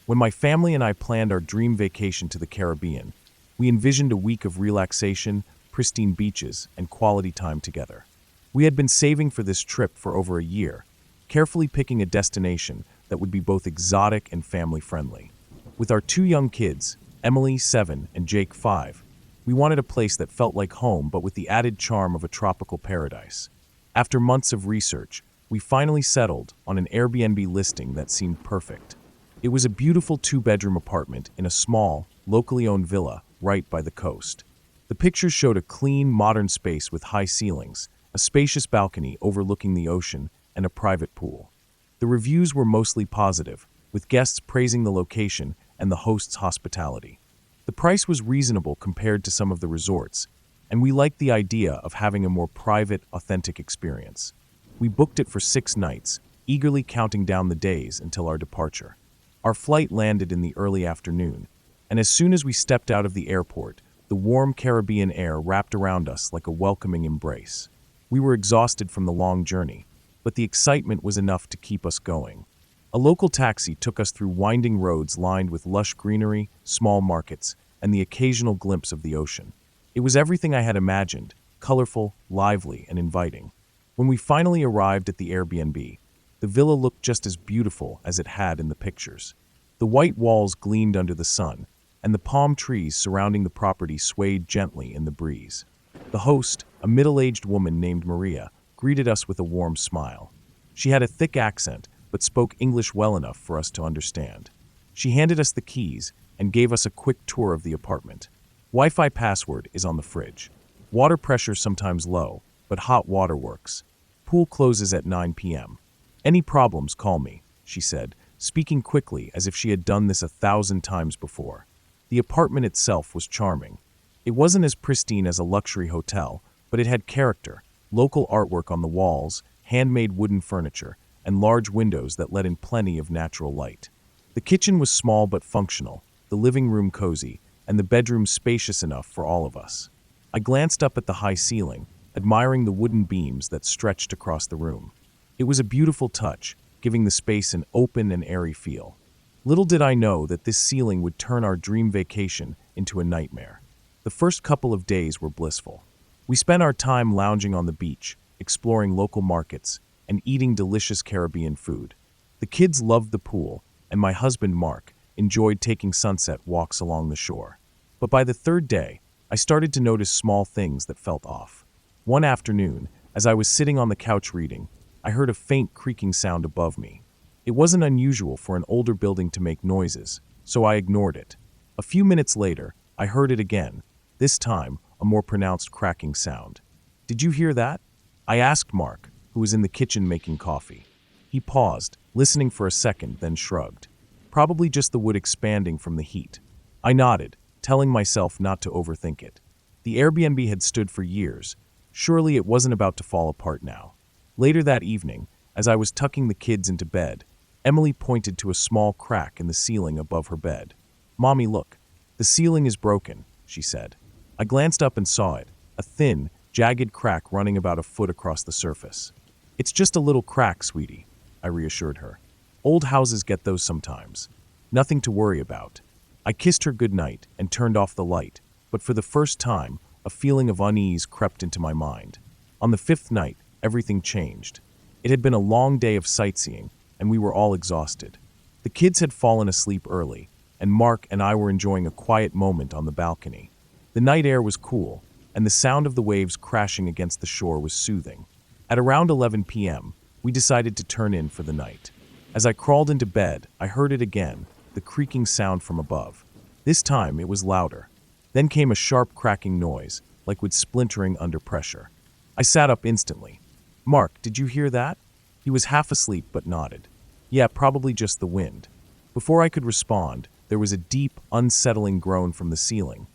When my family and I planned our dream vacation to the Caribbean, we envisioned a week of relaxation, pristine beaches, and quality time together. We had been saving for this trip for over a year, carefully picking a destination that would be both exotic and family-friendly. With our two young kids, Emily, 7, and Jake, 5, we wanted a place that felt like home but with the added charm of a tropical paradise. After months of research, we finally settled on an Airbnb listing that seemed perfect. It was a beautiful 2-bedroom apartment in a small, locally owned villa right by the coast. The pictures showed a clean, modern space with high ceilings, a spacious balcony overlooking the ocean, and a private pool. The reviews were mostly positive, with guests praising the location and the host's hospitality. The price was reasonable compared to some of the resorts, and we liked the idea of having a more private, authentic experience. We booked it for 6 nights, eagerly counting down the days until our departure. Our flight landed in the early afternoon, and as soon as we stepped out of the airport, the warm Caribbean air wrapped around us like a welcoming embrace. We were exhausted from the long journey, but the excitement was enough to keep us going. A local taxi took us through winding roads lined with lush greenery, small markets, and the occasional glimpse of the ocean. It was everything I had imagined, colorful, lively, and inviting. When we finally arrived at the Airbnb, the villa looked just as beautiful as it had in the pictures. The white walls gleamed under the sun, and the palm trees surrounding the property swayed gently in the breeze. The host, a middle-aged woman named Maria, greeted us with a warm smile. She had a thick accent, but spoke English well enough for us to understand. She handed us the keys and gave us a quick tour of the apartment. Wi-Fi password is on the fridge. Water pressure sometimes low, but hot water works. Pool closes at 9 p.m. Any problems, call me, she said, speaking quickly as if she had done this 1,000 times before. The apartment itself was charming. It wasn't as pristine as a luxury hotel, but it had character, local artwork on the walls, handmade wooden furniture, and large windows that let in plenty of natural light. The kitchen was small but functional, the living room cozy, and the bedroom spacious enough for all of us. I glanced up at the high ceiling, admiring the wooden beams that stretched across the room. It was a beautiful touch, giving the space an open and airy feel. Little did I know that this ceiling would turn our dream vacation into a nightmare. The first couple of days were blissful. We spent our time lounging on the beach, exploring local markets, and eating delicious Caribbean food. The kids loved the pool, and my husband, Mark, enjoyed taking sunset walks along the shore. But by the 3rd day, I started to notice small things that felt off. One afternoon, as I was sitting on the couch reading, I heard a faint creaking sound above me. It wasn't unusual for an older building to make noises, so I ignored it. A few minutes later, I heard it again, this time a more pronounced cracking sound. "Did you hear that?" I asked Mark, who was in the kitchen making coffee. He paused, listening for a second, then shrugged. Probably just the wood expanding from the heat. I nodded, telling myself not to overthink it. The Airbnb had stood for years. Surely it wasn't about to fall apart now. Later that evening, as I was tucking the kids into bed, Emily pointed to a small crack in the ceiling above her bed. "Mommy, look. The ceiling is broken," she said. I glanced up and saw it, a thin, jagged crack running about a foot across the surface. "It's just a little crack, sweetie," I reassured her. "Old houses get those sometimes. Nothing to worry about." I kissed her goodnight and turned off the light, but for the first time, a feeling of unease crept into my mind. On the 5th night, everything changed. It had been a long day of sightseeing, and we were all exhausted. The kids had fallen asleep early, and Mark and I were enjoying a quiet moment on the balcony. The night air was cool, and the sound of the waves crashing against the shore was soothing. At around 11 p.m., we decided to turn in for the night. As I crawled into bed, I heard it again, the creaking sound from above. This time, it was louder. Then came a sharp cracking noise, like wood splintering under pressure. I sat up instantly. "Mark, did you hear that?" He was half asleep but nodded. "Yeah, probably just the wind." Before I could respond, there was a deep, unsettling groan from the ceiling,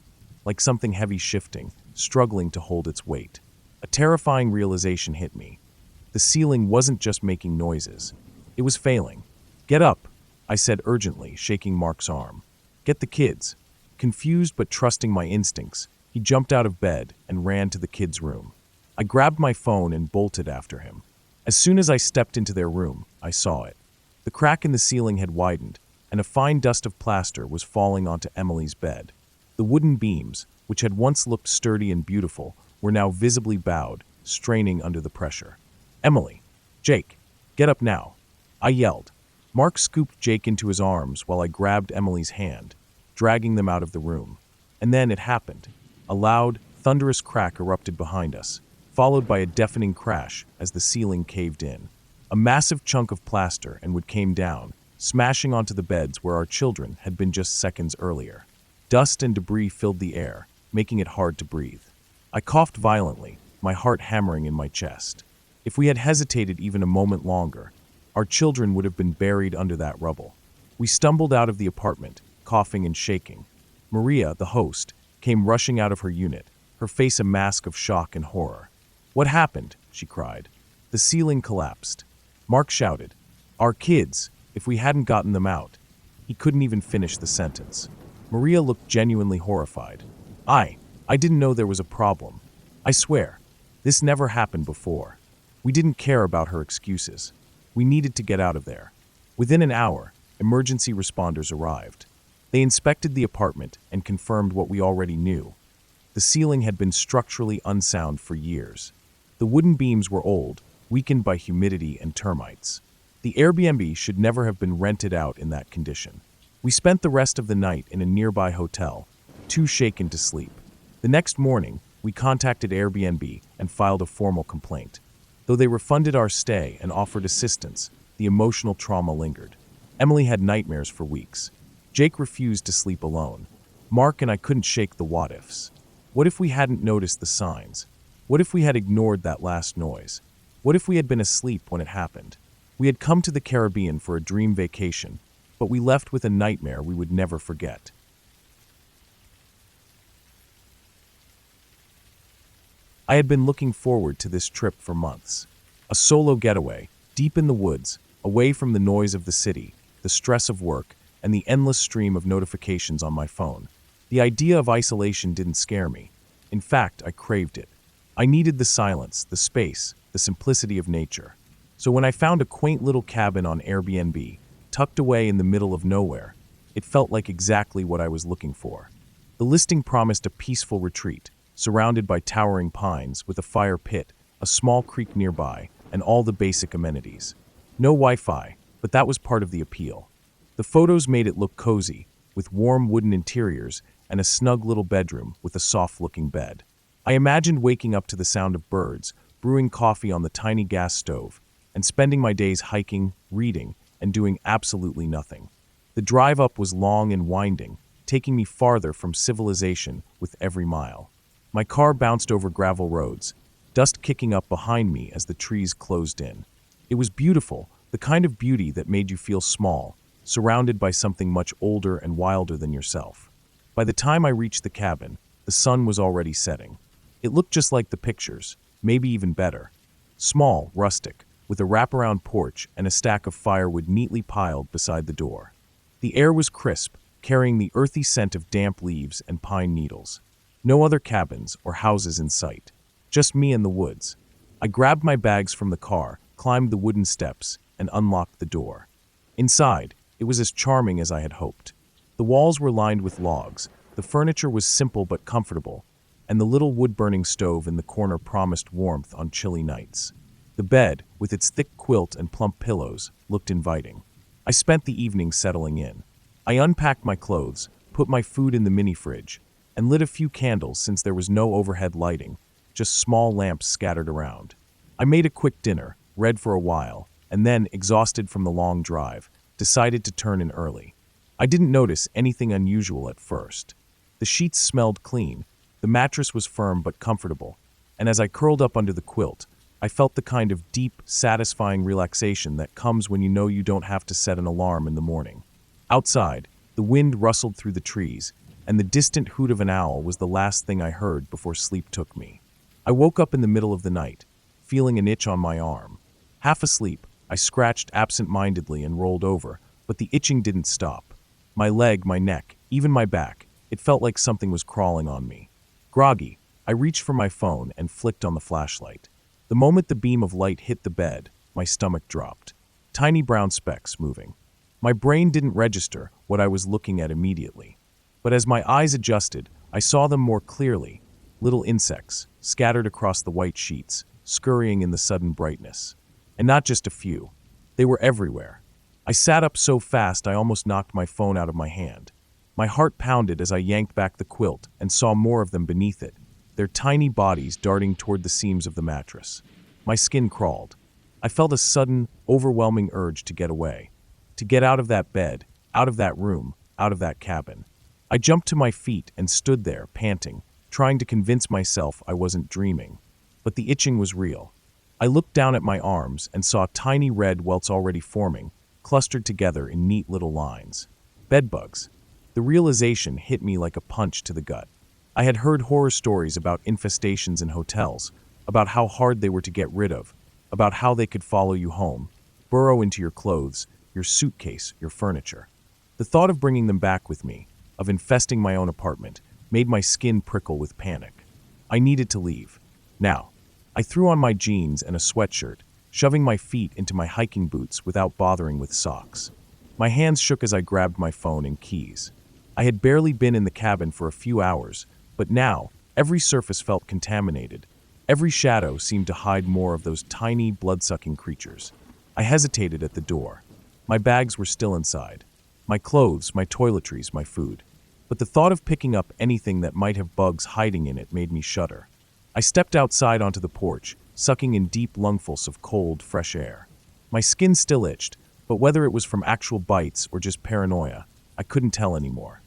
like something heavy shifting, struggling to hold its weight. A terrifying realization hit me. The ceiling wasn't just making noises. It was failing. "Get up," I said urgently, shaking Mark's arm. "Get the kids." Confused but trusting my instincts, he jumped out of bed and ran to the kids' room. I grabbed my phone and bolted after him. As soon as I stepped into their room, I saw it. The crack in the ceiling had widened, and a fine dust of plaster was falling onto Emily's bed. The wooden beams, which had once looked sturdy and beautiful, were now visibly bowed, straining under the pressure. "Emily! Jake! Get up now!" I yelled. Mark scooped Jake into his arms while I grabbed Emily's hand, dragging them out of the room. And then it happened. A loud, thunderous crack erupted behind us, followed by a deafening crash as the ceiling caved in. A massive chunk of plaster and wood came down, smashing onto the beds where our children had been just seconds earlier. Dust and debris filled the air, making it hard to breathe. I coughed violently, my heart hammering in my chest. If we had hesitated even a moment longer, our children would have been buried under that rubble. We stumbled out of the apartment, coughing and shaking. Maria, the host, came rushing out of her unit, her face a mask of shock and horror. "What happened?" she cried. The ceiling collapsed. Mark shouted, "Our kids, if we hadn't gotten them out." He couldn't even finish the sentence. Maria looked genuinely horrified. I didn't know there was a problem. I swear, this never happened before." We didn't care about her excuses. We needed to get out of there. Within an hour, emergency responders arrived. They inspected the apartment and confirmed what we already knew. The ceiling had been structurally unsound for years. The wooden beams were old, weakened by humidity and termites. The Airbnb should never have been rented out in that condition. We spent the rest of the night in a nearby hotel, too shaken to sleep. The next morning, we contacted Airbnb and filed a formal complaint. Though they refunded our stay and offered assistance, the emotional trauma lingered. Emily had nightmares for weeks. Jake refused to sleep alone. Mark and I couldn't shake the what-ifs. What if we hadn't noticed the signs? What if we had ignored that last noise? What if we had been asleep when it happened? We had come to the Caribbean for a dream vacation, but we left with a nightmare we would never forget. I had been looking forward to this trip for months. A solo getaway, deep in the woods, away from the noise of the city, the stress of work, and the endless stream of notifications on my phone. The idea of isolation didn't scare me. In fact, I craved it. I needed the silence, the space, the simplicity of nature. So when I found a quaint little cabin on Airbnb, tucked away in the middle of nowhere, it felt like exactly what I was looking for. The listing promised a peaceful retreat, surrounded by towering pines with a fire pit, a small creek nearby, and all the basic amenities. No Wi-Fi, but that was part of the appeal. The photos made it look cozy, with warm wooden interiors and a snug little bedroom with a soft-looking bed. I imagined waking up to the sound of birds, brewing coffee on the tiny gas stove, and spending my days hiking, reading, and doing absolutely nothing. The drive up was long and winding, taking me farther from civilization with every mile. My car bounced over gravel roads, dust kicking up behind me as the trees closed in. It was beautiful, the kind of beauty that made you feel small, surrounded by something much older and wilder than yourself. By the time I reached the cabin, the sun was already setting. It looked just like the pictures, maybe even better. Small, rustic, with a wraparound porch and a stack of firewood neatly piled beside the door. The air was crisp, carrying the earthy scent of damp leaves and pine needles. No other cabins or houses in sight, just me and the woods. I grabbed my bags from the car, climbed the wooden steps, and unlocked the door. Inside, it was as charming as I had hoped. The walls were lined with logs, the furniture was simple but comfortable, and the little wood-burning stove in the corner promised warmth on chilly nights. The bed, with its thick quilt and plump pillows, looked inviting. I spent the evening settling in. I unpacked my clothes, put my food in the mini-fridge, and lit a few candles since there was no overhead lighting, just small lamps scattered around. I made a quick dinner, read for a while, and then, exhausted from the long drive, decided to turn in early. I didn't notice anything unusual at first. The sheets smelled clean, the mattress was firm but comfortable, and as I curled up under the quilt, I felt the kind of deep, satisfying relaxation that comes when you know you don't have to set an alarm in the morning. Outside, the wind rustled through the trees, and the distant hoot of an owl was the last thing I heard before sleep took me. I woke up in the middle of the night, feeling an itch on my arm. Half asleep, I scratched absent-mindedly and rolled over, but the itching didn't stop. My leg, my neck, even my back, it felt like something was crawling on me. Groggy, I reached for my phone and flicked on the flashlight. The moment the beam of light hit the bed, my stomach dropped. Tiny brown specks moving. My brain didn't register what I was looking at immediately. But as my eyes adjusted, I saw them more clearly. Little insects, scattered across the white sheets, scurrying in the sudden brightness. And not just a few. They were everywhere. I sat up so fast I almost knocked my phone out of my hand. My heart pounded as I yanked back the quilt and saw more of them beneath it, their tiny bodies darting toward the seams of the mattress. My skin crawled. I felt a sudden, overwhelming urge to get away. To get out of that bed, out of that room, out of that cabin. I jumped to my feet and stood there, panting, trying to convince myself I wasn't dreaming. But the itching was real. I looked down at my arms and saw tiny red welts already forming, clustered together in neat little lines. Bedbugs. The realization hit me like a punch to the gut. I had heard horror stories about infestations in hotels, about how hard they were to get rid of, about how they could follow you home, burrow into your clothes, your suitcase, your furniture. The thought of bringing them back with me, of infesting my own apartment, made my skin prickle with panic. I needed to leave. Now. I threw on my jeans and a sweatshirt, shoving my feet into my hiking boots without bothering with socks. My hands shook as I grabbed my phone and keys. I had barely been in the cabin for a few hours, but now, every surface felt contaminated. Every shadow seemed to hide more of those tiny, blood-sucking creatures. I hesitated at the door. My bags were still inside. My clothes, my toiletries, my food. But the thought of picking up anything that might have bugs hiding in it made me shudder. I stepped outside onto the porch, sucking in deep lungfuls of cold, fresh air. My skin still itched, but whether it was from actual bites or just paranoia, I couldn't tell anymore.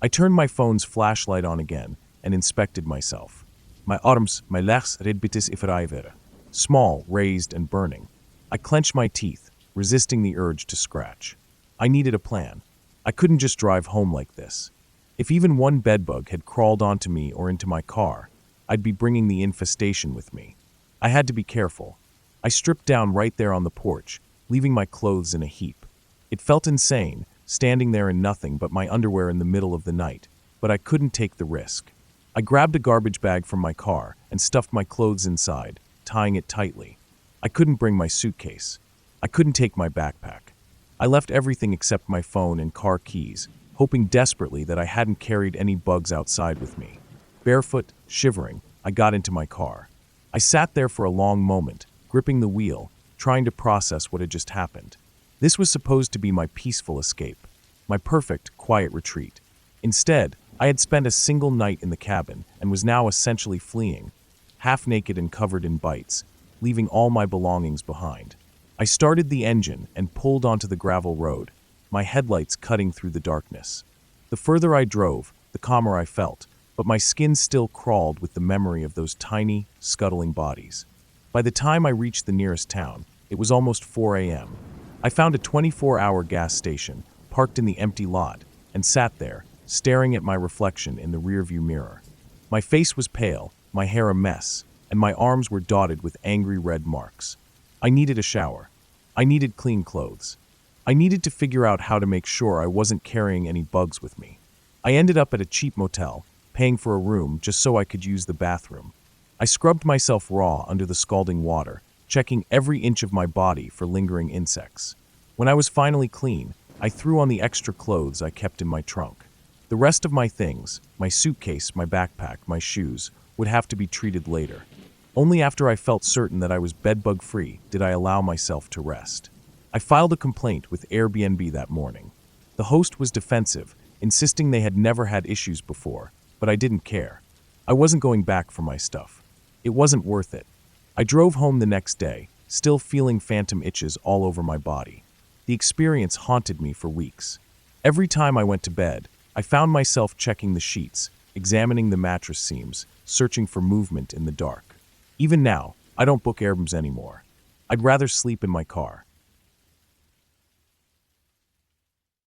I turned my phone's flashlight on again and inspected myself. My arms, my legs, redbitis ifreiver. Small, raised, and burning. I clenched my teeth, resisting the urge to scratch. I needed a plan. I couldn't just drive home like this. If even one bedbug had crawled onto me or into my car, I'd be bringing the infestation with me. I had to be careful. I stripped down right there on the porch, leaving my clothes in a heap. It felt insane, standing there in nothing but my underwear in the middle of the night, but I couldn't take the risk. I grabbed a garbage bag from my car and stuffed my clothes inside, tying it tightly. I couldn't bring my suitcase. I couldn't take my backpack. I left everything except my phone and car keys, hoping desperately that I hadn't carried any bugs outside with me. Barefoot, shivering, I got into my car. I sat there for a long moment, gripping the wheel, trying to process what had just happened. This was supposed to be my peaceful escape, my perfect, quiet retreat. Instead, I had spent a single night in the cabin and was now essentially fleeing, half naked and covered in bites, leaving all my belongings behind. I started the engine and pulled onto the gravel road, my headlights cutting through the darkness. The further I drove, the calmer I felt, but my skin still crawled with the memory of those tiny, scuttling bodies. By the time I reached the nearest town, it was almost 4 a.m. I found a 24-hour gas station, parked in the empty lot, and sat there, staring at my reflection in the rearview mirror. My face was pale, my hair a mess, and my arms were dotted with angry red marks. I needed a shower. I needed clean clothes. I needed to figure out how to make sure I wasn't carrying any bugs with me. I ended up at a cheap motel, paying for a room just so I could use the bathroom. I scrubbed myself raw under the scalding water, checking every inch of my body for lingering insects. When I was finally clean, I threw on the extra clothes I kept in my trunk. The rest of my things, my suitcase, my backpack, my shoes, would have to be treated later. Only after I felt certain that I was bedbug-free did I allow myself to rest. I filed a complaint with Airbnb that morning. The host was defensive, insisting they had never had issues before, but I didn't care. I wasn't going back for my stuff. It wasn't worth it. I drove home the next day, still feeling phantom itches all over my body. The experience haunted me for weeks. Every time I went to bed, I found myself checking the sheets, examining the mattress seams, searching for movement in the dark. Even now, I don't book Airbnbs anymore. I'd rather sleep in my car.